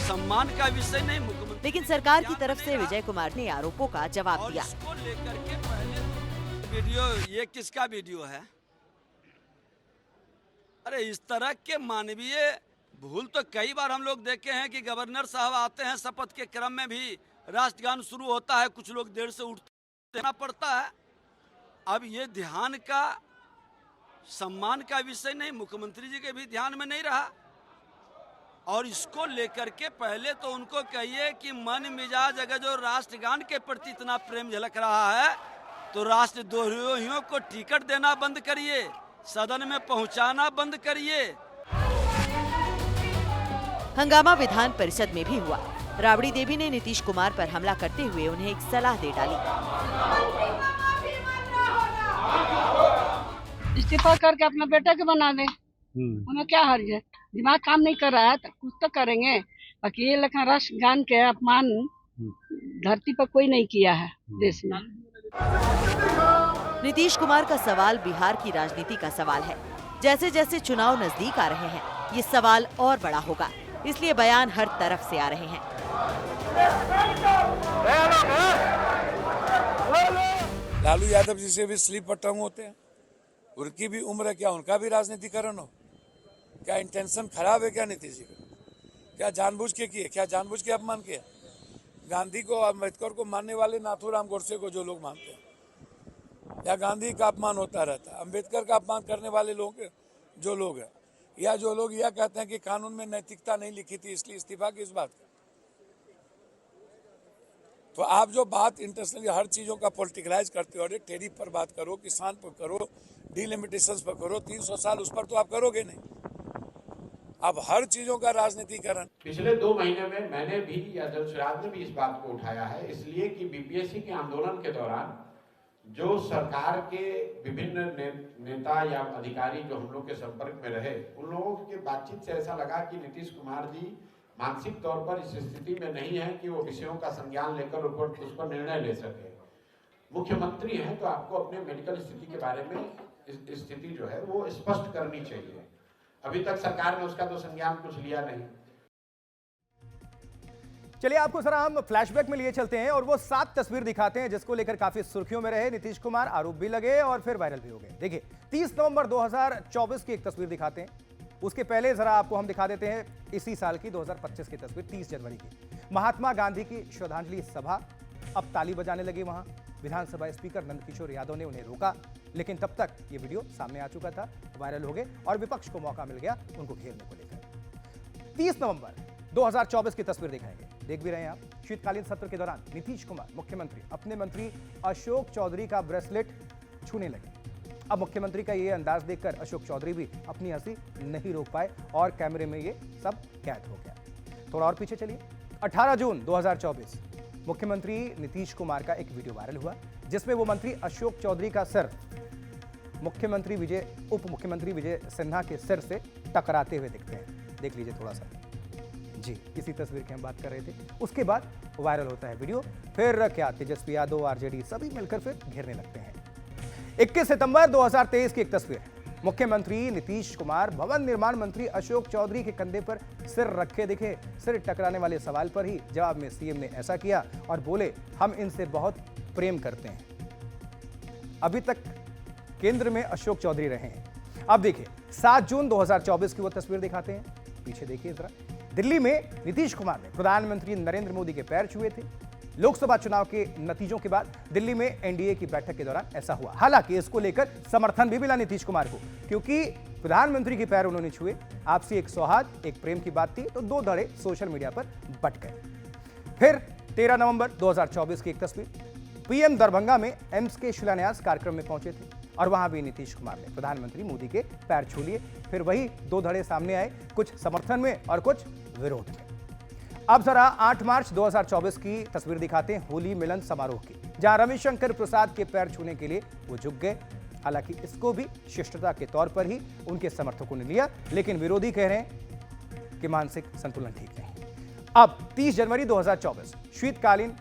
सम्मान का विषय नहीं मुख्यमंत्री, लेकिन सरकार की तरफ से विजय कुमार ने आरोपों का जवाब दिया। इसको लेकर के पहले वीडियो, ये किसका वीडियो है? अरे इस तरह के मानवीय भूल तो कई बार हम लोग देखे हैं कि गवर्नर साहब आते हैं, शपथ के क्रम में भी राष्ट्रगान शुरू होता है, कुछ लोग देर से उठना पड़ता है। अब ये ध्यान का, सम्मान का विषय नहीं, मुख्यमंत्री जी के भी ध्यान में नहीं रहा। और इसको लेकर के पहले तो उनको कहिए कि मन मिजाज अगर जो राष्ट्रगान के प्रति इतना प्रेम झलक रहा है तो राष्ट्रद्रोहियों को टिकट देना बंद करिए, सदन में पहुंचाना बंद करिए। हंगामा विधान परिषद में भी हुआ। राबड़ी देवी ने नीतीश कुमार पर हमला करते हुए उन्हें एक सलाह दे डाली। इस्तीफा करके अपना बेटा के बना दे, उन्हें क्या हर्ज है? दिमाग काम नहीं कर रहा है तो कुछ तो करेंगे। बाकी ये लेखा राष्ट्रगान के अपमान धरती पर कोई नहीं किया है देश में। नीतीश कुमार का सवाल बिहार की राजनीति का सवाल है। जैसे जैसे चुनाव नजदीक आ रहे हैं, ये सवाल और बड़ा होगा, इसलिए बयान हर तरफ से आ रहे हैं। लालू यादव जी से भी स्लीप पर टंग होते हैं, उनकी भी उम्र है, क्या उनका भी राजनीतिकरण हो? क्या इंटेंशन खराब है क्या नीतीश जी का? क्या जानबूझ के किए? क्या जानबूझ के अपमान किया? गांधी को, अम्बेडकर को मानने वाले नाथूराम गोडसे को जो लोग मानते हैं, या गांधी का अपमान होता रहता है, अम्बेडकर का अपमान करने वाले लोग जो लोग हैं, या जो लोग यह कहते हैं कि कानून में नैतिकता नहीं लिखी थी इसलिए इस्तीफा किस बात का? तो आप जो बात इंटरनेशनली हर चीज़ों का पॉलिटिकलाइज करते हो, अरे टेरिफ पर बात करो, किसान पर करो, डिलिमिटेशंस पर करो, 300 साल उस पर तो आप करोगे नहीं। अब हर चीजों का राजनीतिकरण। पिछले 2 महीने में मैंने भी या जल स्वराज ने भी इस बात को उठाया है, इसलिए कि बीपीएससी के आंदोलन के दौरान जो सरकार के विभिन्न नेता या अधिकारी जो हम लोग के संपर्क में रहे, उन लोगों के बातचीत से ऐसा लगा कि नीतीश कुमार जी मानसिक तौर पर इस स्थिति में नहीं है कि वो विषयों का संज्ञान लेकर उस पर निर्णय ले सके। मुख्यमंत्री हैं तो आपको अपने मेडिकल स्थिति के बारे में स्थिति जो है वो स्पष्ट करनी चाहिए। अभी तक सरकार ने उसका तो संज्ञान कुछ लिया नहीं। चलिए आपको जरा हम फ्लैशबैक में लिए चलते हैं और वो 7 तस्वीर दिखाते हैं जिसको लेकर काफी सुर्खियों में रहे नीतीश कुमार, आरोप भी लगे और फिर वायरल भी हो गए। देखिए 30 नवंबर 2024 की एक तस्वीर दिखाते हैं। उसके पहले जरा आपको हम दिखा देते हैं इसी साल की 2025 की तस्वीर, 30 जनवरी की। महात्मा गांधी की श्रद्धांजलि सभा, अब ताली बजाने लगी वहां। विधानसभा स्पीकर नंदकिशोर यादव ने उन्हें रोका, लेकिन तब तक ये वीडियो सामने आ चुका था, वायरल हो गए और विपक्ष को मौका मिल गया उनको घेरने को लेकर। 30 नवंबर 2024 की तस्वीर दिखाएंगे, देख भी रहे हैं आप। शीतकालीन सत्र के दौरान नीतीश कुमार मुख्यमंत्री अपने मंत्री अशोक चौधरी का ब्रेसलेट छूने लगे। अब मुख्यमंत्री का ये अंदाज देखकर अशोक चौधरी भी अपनी हंसी नहीं रोक पाए और कैमरे में ये सब कैद हो गया। थोड़ा और पीछे चलिए। 18 जून 2024 मुख्यमंत्री नीतीश कुमार का एक वीडियो वायरल हुआ जिसमें वो मंत्री अशोक चौधरी का सिर उप मुख्यमंत्री विजय सिन्हा के सिर से टकराते हुए दिखते हैं। देख लीजिए थोड़ा सा जी, इसी तस्वीर की हम बात कर रहे थे। उसके बाद वायरल होता है वीडियो, फिर क्या तेजस्वी यादव, आरजेडी सभी मिलकर फिर घेरने लगते हैं। 21 सितंबर 2023 की एक तस्वीर, मुख्यमंत्री नीतीश कुमार भवन निर्माण मंत्री अशोक चौधरी के कंधे पर सिर रखे दिखे। सिर टकराने वाले सवाल पर ही जवाब में सीएम ने ऐसा किया और बोले, हम इनसे बहुत प्रेम करते हैं। अभी तक केंद्र में अशोक चौधरी रहे हैं। अब देखिए 7 जून 2024 की वो तस्वीर दिखाते हैं, पीछे देखिए जरा। दिल्ली में नीतीश कुमार ने प्रधानमंत्री नरेंद्र मोदी के पैर छुए थे। लोकसभा चुनाव के नतीजों के बाद दिल्ली में एनडीए की बैठक के दौरान ऐसा हुआ। हालांकि इसको लेकर समर्थन भी मिला नीतीश कुमार को, क्योंकि प्रधानमंत्री के पैर उन्होंने छुए। आपसी एक सौहार्द, एक प्रेम की बात थी, तो 2 धड़े सोशल मीडिया पर बट गए। फिर 13 नवंबर 2024 की एक तस्वीर, पीएम दरभंगा में एम्स के शिलान्यास कार्यक्रम में पहुंचे थे और वहां भी नीतीश कुमार ने प्रधानमंत्री मोदी के पैर छू लिए। फिर वही 2 धड़े सामने आए, कुछ समर्थन में और कुछ विरोध में। अब जरा 8 मार्च 2024 की तस्वीर दिखाते हैं, होली मिलन समारोह की, जहां रविशंकर प्रसाद के पैर छूने के लिए वो झुक गए। हालांकि इसको भी शिष्टता के तौर पर ही उनके समर्थकों ने लिया, लेकिन विरोधी कह रहे हैं कि मानसिक संतुलन ठीक नहीं। अब 30 जनवरी 2024 शीतकालीन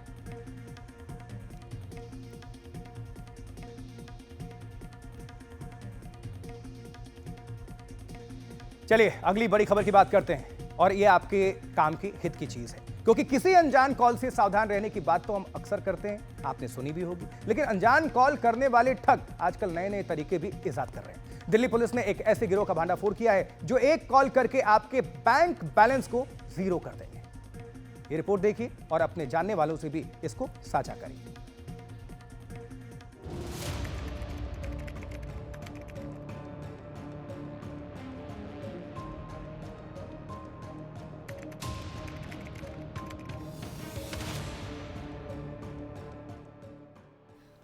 चलिए अगली बड़ी खबर की बात करते हैं और ये आपके काम की हित की चीज है, क्योंकि किसी अनजान कॉल से सावधान रहने की बात तो हम अक्सर करते हैं, आपने सुनी भी होगी, लेकिन अनजान कॉल करने वाले ठग आजकल नए नए तरीके भी इजाद कर रहे हैं। दिल्ली पुलिस ने एक ऐसे गिरोह का भांडाफोड़ किया है जो एक कॉल करके आपके बैंक बैलेंस को 0 कर देंगे। ये रिपोर्ट देखिए और अपने जानने वालों से भी इसको साझा करिए।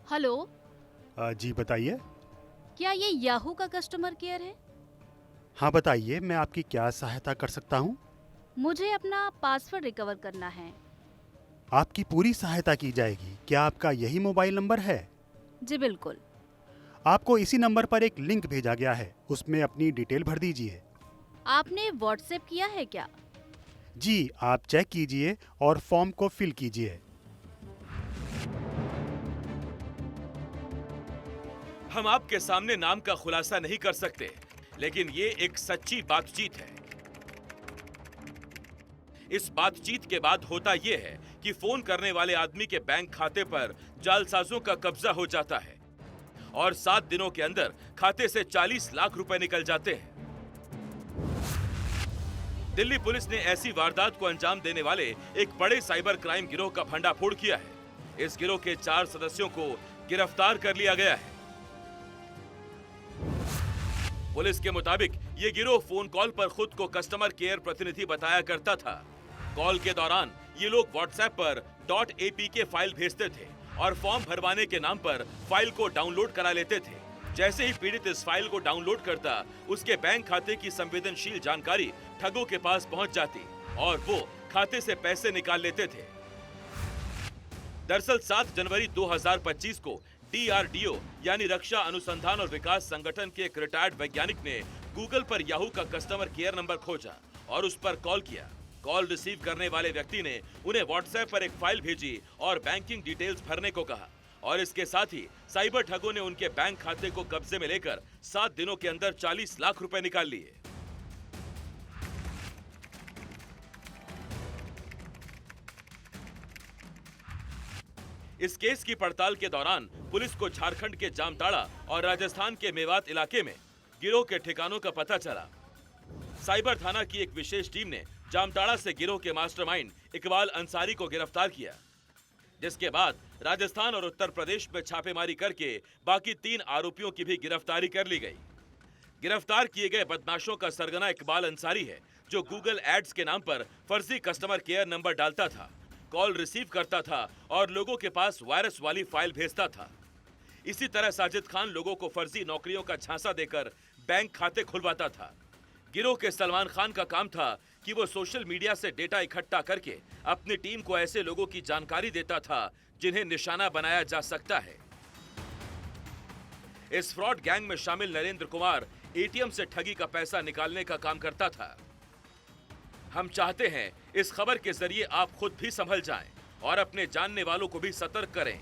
हेलो जी बताइए। क्या ये याहू का कस्टमर केयर है? हाँ बताइए, मैं आपकी क्या सहायता कर सकता हूँ? मुझे अपना पासवर्ड रिकवर करना है। आपकी पूरी सहायता की जाएगी। क्या आपका यही मोबाइल नंबर है? जी बिल्कुल। आपको इसी नंबर पर एक लिंक भेजा गया है, उसमें अपनी डिटेल भर दीजिए। आपने व्हाट्सएप किया है क्या? जी, आप चेक कीजिए और फॉर्म को फिल कीजिए। हम आपके सामने नाम का खुलासा नहीं कर सकते, लेकिन ये एक सच्ची बातचीत है। इस बातचीत के बाद होता यह है कि फोन करने वाले आदमी के बैंक खाते पर जालसाजों का कब्जा हो जाता है और 7 दिनों के अंदर खाते से 40 लाख रुपए निकल जाते हैं। दिल्ली पुलिस ने ऐसी वारदात को अंजाम देने वाले एक बड़े साइबर क्राइम गिरोह का भंडाफोड़ किया है। इस गिरोह के 4 सदस्यों को गिरफ्तार कर लिया गया है। पुलिस के मुताबिक ये गिरोह फोन कॉल पर खुद को कस्टमर केयर प्रतिनिधि बताया करता था। कॉल के दौरान ये लोग व्हाट्सएप पर .apk फाइल भेजते थे और फॉर्म भरवाने के नाम पर फाइल को डाउनलोड करा लेते थे। जैसे ही पीड़ित इस फाइल को डाउनलोड करता, उसके बैंक खाते की संवेदनशील जानकारी ठगों के पास पहुंच जाती और वो खाते से पैसे निकाल लेते थे। दरअसल 7 जनवरी 2025 को DRDO यानी रक्षा अनुसंधान और विकास संगठन के एक रिटायर्ड वैज्ञानिक ने गूगल पर याहू का कस्टमर केयर नंबर खोजा और उस पर कॉल किया। कॉल रिसीव करने वाले व्यक्ति ने उन्हें व्हाट्सएप पर एक फाइल भेजी और बैंकिंग डिटेल्स भरने को कहा और इसके साथ ही साइबर ठगों ने उनके बैंक खाते को कब्जे में लेकर 7 दिनों के अंदर 40 लाख रुपए निकाल लिए। इस केस की पड़ताल के दौरान पुलिस को झारखंड के जामताड़ा और राजस्थान के मेवात इलाके में गिरोह के ठिकानों का पता चला। साइबर थाना की एक विशेष टीम ने जामताड़ा से गिरोह के मास्टरमाइंड इकबाल अंसारी को गिरफ्तार किया, जिसके बाद राजस्थान और उत्तर प्रदेश में छापेमारी करके बाकी 3 आरोपियों की भी गिरफ्तारी कर ली गई। गिरफ्तार किए गए बदमाशों का सरगना इकबाल अंसारी है, जो गूगल एड्स के नाम पर फर्जी कस्टमर केयर नंबर डालता था, कॉल रिसीव करता था और लोगों के पास वायरस वाली फाइल भेजता था। इसी तरह साजिद खान लोगों को फर्जी नौकरियों का झांसा देकर बैंक खाते खुलवाता था। गिरोह के सलमान खान का काम था कि वो सोशल मीडिया से डेटा इकट्ठा करके अपनी टीम को ऐसे लोगों की जानकारी देता था जिन्हें निशाना बनाया जा सकता है। इस फ्रॉड गैंग में शामिल नरेंद्र कुमार एटीएम से ठगी का पैसा निकालने का काम करता था। हम चाहते हैं इस खबर के जरिए आप खुद भी संभल जाएं और अपने जानने वालों को भी सतर्क करें,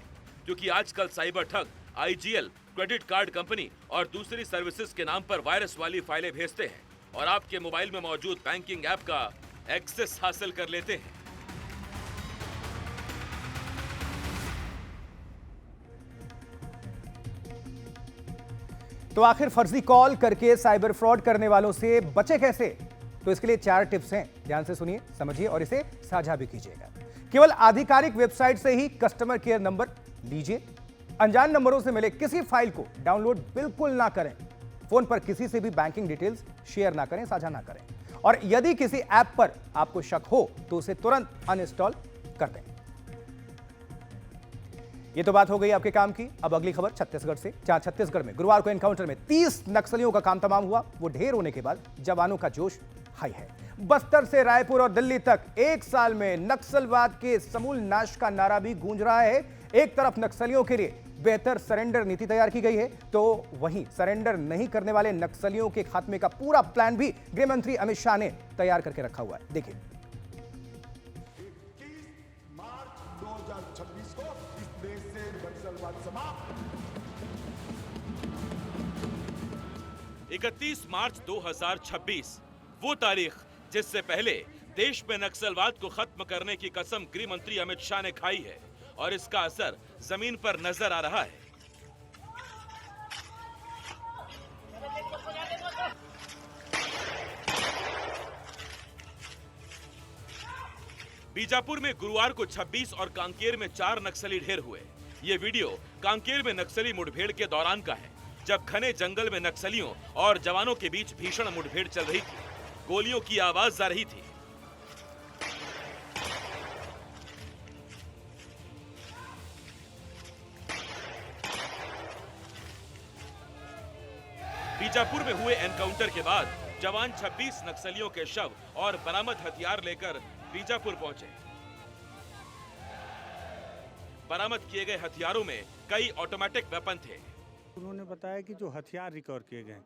क्योंकि आजकल साइबर ठग IGL, क्रेडिट कार्ड कंपनी और दूसरी सर्विसेज के नाम पर वायरस वाली फाइलें भेजते हैं और आपके मोबाइल में मौजूद बैंकिंग ऐप का एक्सेस हासिल कर लेते हैं। तो आखिर फर्जी कॉल करके साइबर फ्रॉड करने वालों से बचे कैसे? तो इसके लिए 4 टिप्स हैं, ध्यान से सुनिए, समझिए और इसे साझा भी कीजिएगा। केवल आधिकारिक वेबसाइट से ही कस्टमर केयर नंबर लीजिए। अनजान नंबरों से मिले किसी फाइल को डाउनलोड बिल्कुल ना करें। फोन पर किसी से भी बैंकिंग डिटेल्स शेयर ना करें, साझा ना करें। और यदि किसी ऐप पर आपको शक हो तो उसे तुरंत अनइंस्टॉल कर दें। ये तो बात हो गई आपके काम की। अब अगली खबर छत्तीसगढ़ से, जहां छत्तीसगढ़ में गुरुवार को एनकाउंटर में 30 नक्सलियों का काम तमाम हुआ। वो ढेर होने के बाद जवानों का जोश हाई है। बस्तर से रायपुर और दिल्ली तक 1 साल में नक्सलवाद के समूल नाश का नारा भी गूंज रहा है। एक तरफ नक्सलियों के लिए बेहतर सरेंडर नीति तैयार की गई है, तो वहीं सरेंडर नहीं करने वाले नक्सलियों के खात्मे का पूरा प्लान भी गृह मंत्री अमित शाह ने तैयार करके रखा हुआ है। देखिए, 21 मार्च 2026 को इस देश से नक्सलवाद समाप्त। 31 मार्च 2026 वो तारीख जिससे पहले देश में नक्सलवाद को खत्म करने की कसम गृह मंत्री अमित शाह ने खाई है और इसका असर जमीन पर नजर आ रहा है। बीजापुर में गुरुवार को 26 और कांकेर में 4 नक्सली ढेर हुए। ये वीडियो कांकेर में नक्सली मुठभेड़ के दौरान का है, जब घने जंगल में नक्सलियों और जवानों के बीच भीषण मुठभेड़ चल रही थी। गोलियों की आवाज आ रही थी। बीजापुर में हुए एनकाउंटर के बाद जवान 26 नक्सलियों के शव और बरामद हथियार लेकर बीजापुर पहुंचे। बरामद किए गए हथियारों में कई ऑटोमेटिक वेपन थे। उन्होंने बताया कि जो हथियार रिकवर किए गए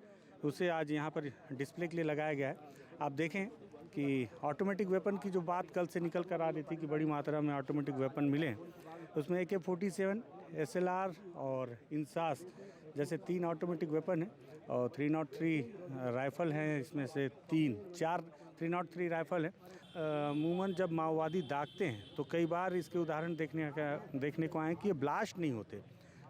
उसे आज यहाँ पर डिस्प्ले के लिए लगाया गया है। आप देखें कि ऑटोमेटिक वेपन की जो बात कल से निकल कर आ रही थी कि बड़ी मात्रा में ऑटोमेटिक वेपन मिले, उसमें AK-47, SLR और इंसास जैसे 3 ऑटोमेटिक वेपन हैं और 303 राइफल हैं। इसमें से 4 303 राइफल है। अमूमन जब माओवादी दागते हैं तो कई बार इसके उदाहरण देखने को आए कि ये ब्लास्ट नहीं होते,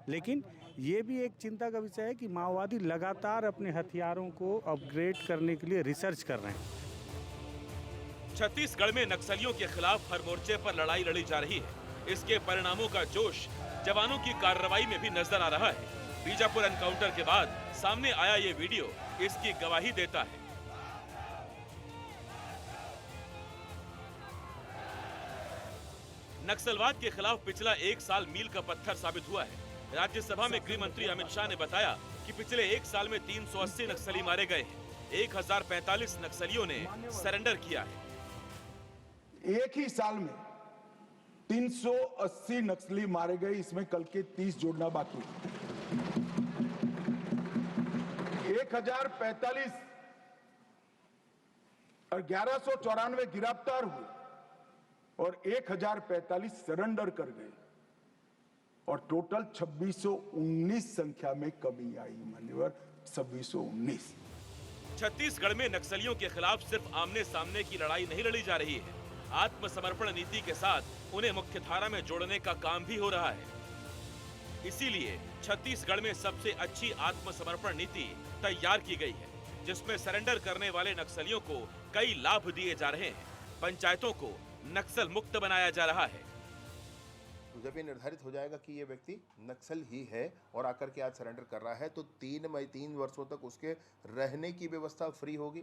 लेकिन ये भी एक चिंता का विषय है कि माओवादी लगातार अपने हथियारों को अपग्रेड करने के लिए रिसर्च कर रहे हैं। छत्तीसगढ़ में नक्सलियों के खिलाफ हर मोर्चे पर लड़ाई लड़ी जा रही है। इसके परिणामों का जोश जवानों की कार्रवाई में भी नजर आ रहा है। बीजापुर एनकाउंटर के बाद सामने आया ये वीडियो इसकी गवाही देता है। नक्सलवाद के खिलाफ पिछला 1 साल मील का पत्थर साबित हुआ है। राज्यसभा में गृह मंत्री अमित शाह ने बताया कि पिछले 1 साल में 380 नक्सली मारे गए हैं। 1045 नक्सलियों ने सरेंडर किया है। एक ही साल में 380 नक्सली मारे गए, इसमें कल के 30 जोड़ना बाकी। 1045 और 1194 गिरफ्तार हुए और 1045 सरेंडर कर गए और टोटल 2619 संख्या में कमी आई। मान्यवर 2619। छत्तीसगढ़ में नक्सलियों के खिलाफ सिर्फ आमने सामने की लड़ाई नहीं लड़ी जा रही है, आत्मसमर्पण नीति के साथ उन्हें मुख्यधारा में जोड़ने का काम भी हो रहा है। इसीलिए छत्तीसगढ़ में सबसे अच्छी आत्मसमर्पण नीति तैयार की गई है, जिसमें सरेंडर करने वाले नक्सलियों को कई लाभ दिए जा रहे हैं। पंचायतों को नक्सल मुक्त बनाया जा रहा है। जब ये निर्धारित हो जाएगा कि ये व्यक्ति नक्सल ही है और आकर के आज सरेंडर कर रहा है, तो 3 वर्षों तक उसके रहने की व्यवस्था फ्री होगी,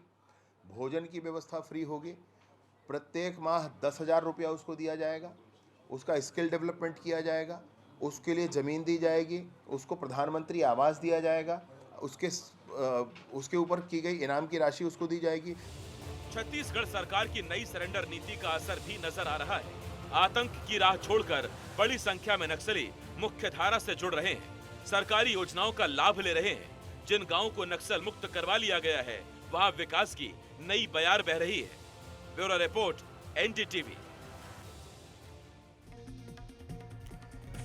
भोजन की व्यवस्था फ्री होगी, प्रत्येक माह 10,000 रुपया उसको दिया जाएगा, उसका स्किल डेवलपमेंट किया जाएगा, उसके लिए ज़मीन दी जाएगी, उसको प्रधानमंत्री आवास दिया जाएगा, उसके ऊपर की गई इनाम की राशि उसको दी जाएगी। छत्तीसगढ़ सरकार की नई सरेंडर नीति का असर भी नजर आ रहा है। आतंक की राह छोड़कर बड़ी संख्या में नक्सली मुख्य धारा से जुड़ रहे हैं, सरकारी योजनाओं का लाभ ले रहे हैं। जिन गांवों को नक्सल मुक्त करवा लिया गया है, वहां विकास की नई बयार बह रही है। Bureau report, NDTV.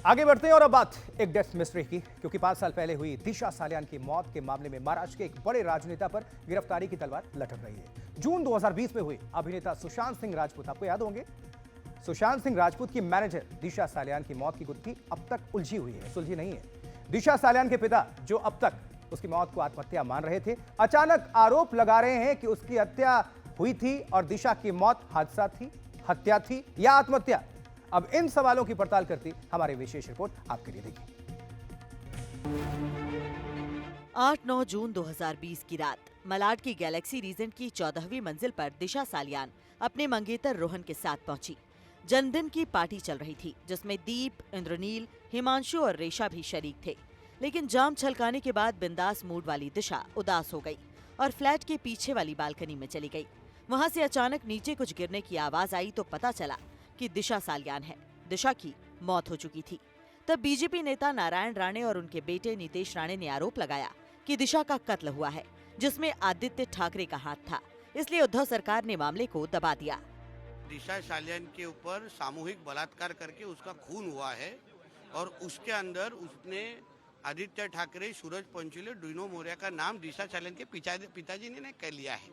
आगे बढ़ते हैं और अब बात एक डेथ मिस्ट्री की, क्योंकि 5 साल पहले हुई दिशा सालियान की मौत के मामले में महाराष्ट्र के एक बड़े राजनेता पर गिरफ्तारी की तलवार लटक रही है। जून 2020 में हुई अभिनेता सुशांत सिंह राजपूत, आपको याद होंगे, सुशांत सिंह राजपूत की मैनेजर दिशा सालियान की मौत की गुत्थी अब तक उलझी हुई है, सुलझी नहीं है। दिशा सालियान के पिता, जो अब तक उसकी मौत को आत्महत्या मान रहे थे, अचानक आरोप लगा रहे हैं कि उसकी हत्या हुई थी और दिशा की मौत हादसा थी, हत्या थी या आत्महत्या। अब इन सवालों की पड़ताल करती हमारी विशेष रिपोर्ट आपके लिए देखिए। 8-9 जून 2020 की रात मलाड की गैलेक्सी रीजेंट की 14वीं मंजिल पर दिशा सालियान अपने मंगेतर रोहन के साथ पहुंची। जन्मदिन की पार्टी चल रही थी, जिसमें दीप, इंद्रनील, हिमांशु और रेशा भी शरीक थे। लेकिन जाम छलकाने के बाद बिंदास मूड वाली दिशा उदास हो गई और फ्लैट के पीछे वाली बालकनी में चली गई। वहां से अचानक नीचे कुछ गिरने की आवाज आई तो पता चला कि दिशा सालियान है। दिशा की मौत हो चुकी थी। तब बीजेपी नेता नारायण राणे और उनके बेटे नीतेश राणे ने आरोप लगाया कि दिशा का कत्ल हुआ है, जिसमें आदित्य ठाकरे का हाथ था। इसलिए उद्धव सरकार ने मामले को दबा दिया। दिशा सालियान के ऊपर सामूहिक बलात्कार करके उसका खून हुआ है और उसके अंदर उसने आदित्य ठाकरे, सूरज पंचुले, डीनो मोरिया का नाम दिशा सालियान के पिताजी ने कर लिया है।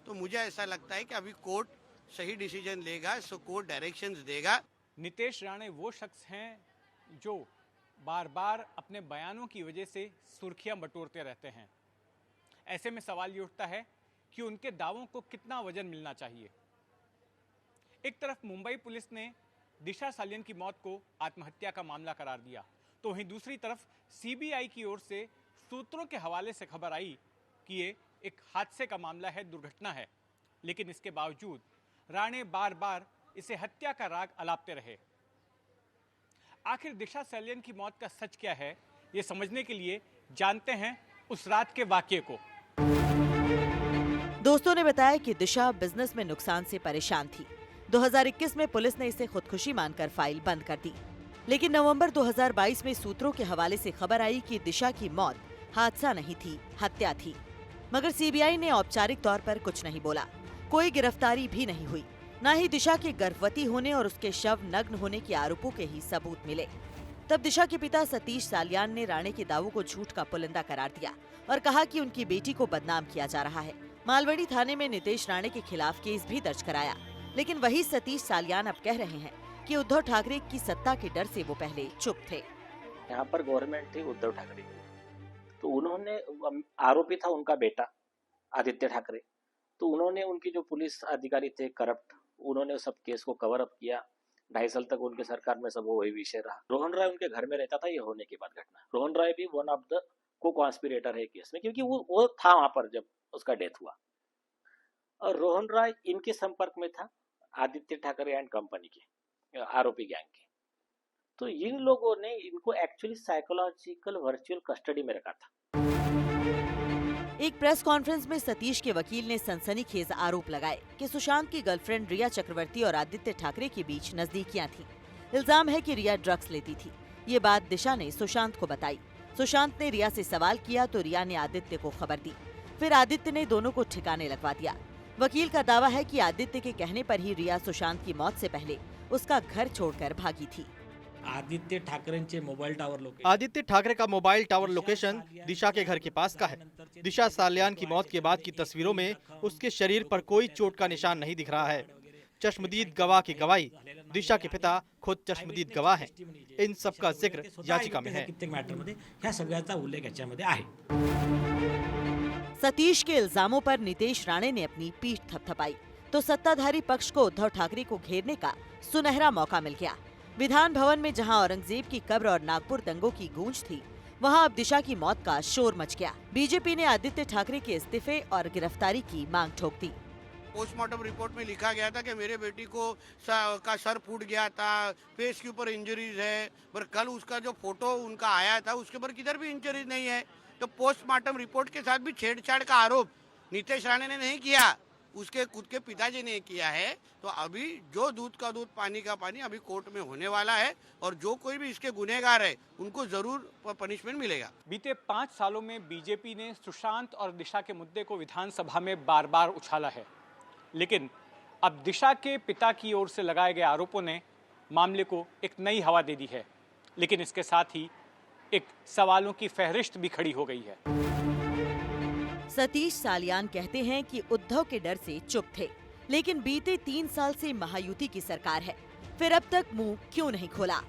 तो मुझे ऐसा लगता है कि अभी कोर्ट सही डिसीजन लेगा, सो कोर्ट डायरेक्शंस देगा। नीतेश राणे वो शख्स हैं जो बार बार अपने बयानों की वजह से सुर्खियां बटोरते रहते हैं। ऐसे में सवाल ये उठता है कि उनके दावों को कितना वजन मिलना चाहिए। एक तरफ मुंबई पुलिस ने दिशा सालियान की मौत को आत्महत्या का मामला करार दिया, तो वहीं दूसरी तरफ सीबीआई की ओर से सूत्रों के हवाले से खबर आई कि ये एक हादसे का मामला है, दुर्घटना है। लेकिन इसके बावजूद राणे बार बार इसे हत्या का राग अलापते रहे। आखिर दिशा सालियान की मौत का सच क्या है, ये समझने के लिए जानते हैं उस रात के वाकये को। दोस्तों ने बताया कि दिशा बिजनेस में नुकसान से परेशान थी। 2021 में पुलिस ने इसे खुदकुशी मानकर फाइल बंद कर दी। लेकिन नवंबर 2022 में सूत्रों के हवाले से खबर आई कि दिशा की मौत हादसा नहीं थी, हत्या थी। मगर सीबीआई ने औपचारिक तौर पर कुछ नहीं बोला। कोई गिरफ्तारी भी नहीं हुई, न ही दिशा के गर्भवती होने और उसके शव नग्न होने के आरोपों के ही सबूत मिले। तब दिशा के पिता सतीश सालियान ने राणे के दावों को झूठ का पुलिंदा करार दिया और कहा कि उनकी बेटी को बदनाम किया जा रहा है। मालवड़ी थाने में नीतेश राणे के खिलाफ केस भी दर्ज कराया। लेकिन वही सतीश सालियान अब कह रहे हैं कि उद्धव ठाकरे की सत्ता के डर से वो पहले चुप थे। यहाँ पर गवर्नमेंट थी उद्धव ठाकरे, तो उन्होंने, आरोपी था उनका बेटा आदित्य ठाकरे, तो उन्होंने, उनकी जो पुलिस अधिकारी थे करप्ट, उन्होंने सब केस को कवर अप किया। 2.5 साल तक उनके सरकार में सब वही विषय रहा। रोहन राय उनके घर में रहता था, ये होने के बाद घटना। रोहन राय भी वन ऑफ द को कॉन्स्पिरेटर है केस में, क्योंकि वो था वहां पर जब उसका डेथ हुआ। और रोहन राय इनके संपर्क में था आदित्य ठाकरे एंड कंपनी के आरोपी गैंग के। तो इन लोगों ने इनको एक्चुअली साइकोलॉजिकल वर्चुअल कस्टडी में रखा था। एक प्रेस कॉन्फ्रेंस में सतीश के वकील ने सनसनीखेज आरोप लगाए कि सुशांत की गर्लफ्रेंड रिया चक्रवर्ती और आदित्य ठाकरे के बीच नजदीकियां थीं। इल्जाम है कि रिया ड्रग्स लेती थी। ये बात दिशा ने सुशांत को बताई। सुशांत ने रिया से सवाल किया तो रिया ने आदित्य को खबर दी। फिर आदित्य ने दोनों को ठिकाने लगवा दिया। वकील का दावा है कि आदित्य के कहने पर ही रिया सुशांत की मौत से पहले उसका घर छोड़कर भागी थी। आदित्य ठाकरेंचे mobile tower location. Aaditya Thackeray का मोबाइल टावर लोकेशन दिशा के घर के पास का है। दिशा साल्यान की मौत के बाद की तस्वीरों में उसके शरीर पर कोई चोट का निशान नहीं दिख रहा है। चश्मदीद गवाह की गवाही, दिशा के पिता खुद चश्मदीद गवाह हैं। इन सब का जिक्र याचिका में है। सतीश के इल्जामों पर नितेश राणे ने अपनी पीठ थपथपाई तो सत्ताधारी पक्ष को उद्धव ठाकरे को घेरने का सुनहरा मौका मिल गया। विधान भवन में जहां औरंगजेब की कब्र और नागपुर दंगों की गूंज थी, वहां अब दिशा की मौत का शोर मच गया। बीजेपी ने आदित्य ठाकरे के इस्तीफे और गिरफ्तारी की मांग ठोक दी। पोस्टमार्टम रिपोर्ट में लिखा गया था कि मेरे बेटी को का सर फूट गया था, फेस के ऊपर इंजरीज है, पर कल उसका जो फोटो उनका आया था उसके ऊपर किधर भी इंजरीज नहीं है। तो पोस्टमार्टम रिपोर्ट के साथ भी छेड़छाड़ का आरोप नितेश राणे ने नहीं किया, उसके खुद के पिताजी ने किया है। तो अभी जो दूध का दूध पानी का पानी अभी कोर्ट में होने वाला है और जो कोई भी इसके गुनहगार है उनको जरूर पनिशमेंट मिलेगा। बीते 5 सालों में बीजेपी ने सुशांत और दिशा के मुद्दे को विधानसभा में बार बार उछाला है, लेकिन अब दिशा के पिता की ओर से लगाए गए आरोपों ने मामले को एक नई हवा दे दी है। लेकिन इसके साथ ही एक सवालों की फहरिस्त भी खड़ी हो गई है। सतीश सालियान कहते हैं कि उद्धव के डर से चुप थे, लेकिन बीते 3 साल से महायुति की सरकार है, फिर अब तक मुंह क्यों नहीं खोला?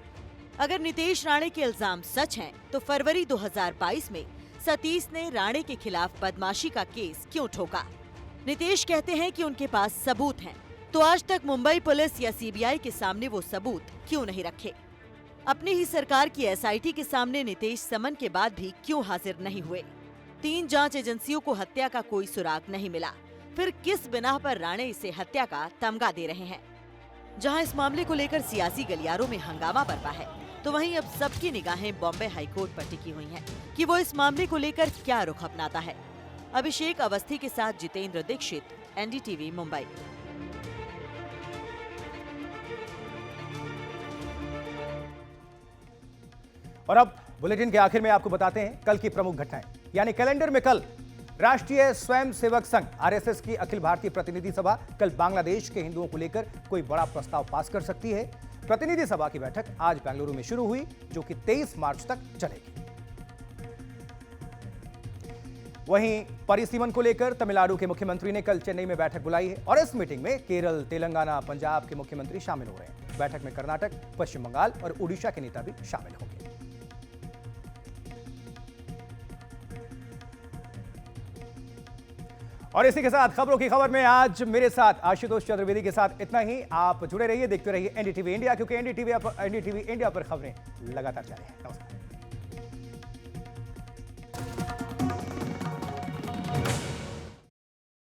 अगर नितेश राणे के इल्जाम सच हैं, तो फरवरी 2022 में सतीश ने राणे के खिलाफ बदमाशी का केस क्यों ठोका? नितेश कहते हैं कि उनके पास सबूत हैं, तो आज तक मुंबई पुलिस या सीबीआई के सामने वो सबूत क्यों नहीं रखे? अपनी ही सरकार की एसआईटी के सामने नितेश समन के बाद भी क्यों हाजिर नहीं हुए? 3 जांच एजेंसियों को हत्या का कोई सुराग नहीं मिला, फिर किस बिना पर राणे इसे हत्या का तमगा दे रहे हैं? जहां इस मामले को लेकर सियासी गलियारों में हंगामा बरपा है, तो वहीं अब सबकी निगाहें बॉम्बे हाईकोर्ट पर टिकी हुई हैं कि वो इस मामले को लेकर क्या रुख अपनाता है। अभिषेक अवस्थी के साथ जितेंद्र दीक्षित, एनडीटीवी मुंबई। और अब बुलेटिन के आखिर में आपको बताते हैं कल की प्रमुख घटनाएं। यानी कैलेंडर में कल राष्ट्रीय स्वयंसेवक संघ आरएसएस की अखिल भारतीय प्रतिनिधि सभा कल बांग्लादेश के हिंदुओं को लेकर कोई बड़ा प्रस्ताव पास कर सकती है। प्रतिनिधि सभा की बैठक आज बेंगलुरु में शुरू हुई, जो कि 23 मार्च तक चलेगी। वहीं परिसीमन को लेकर तमिलनाडु के मुख्यमंत्री ने कल चेन्नई में बैठक बुलाई है और इस मीटिंग में केरल, तेलंगाना, पंजाब के मुख्यमंत्री शामिल हो रहे हैं। बैठक में कर्नाटक, पश्चिम बंगाल और उड़ीसा के नेता भी शामिल होंगे। और इसी के साथ खबरों की खबर में आज मेरे साथ आशुतोष चतुर्वेदी के साथ इतना ही। आप जुड़े रहिए, देखते रहिए एनडीटीवी इंडिया, क्योंकि एनडीटीवी इंडिया पर खबरें लगातार जारी हैं। नमस्कार।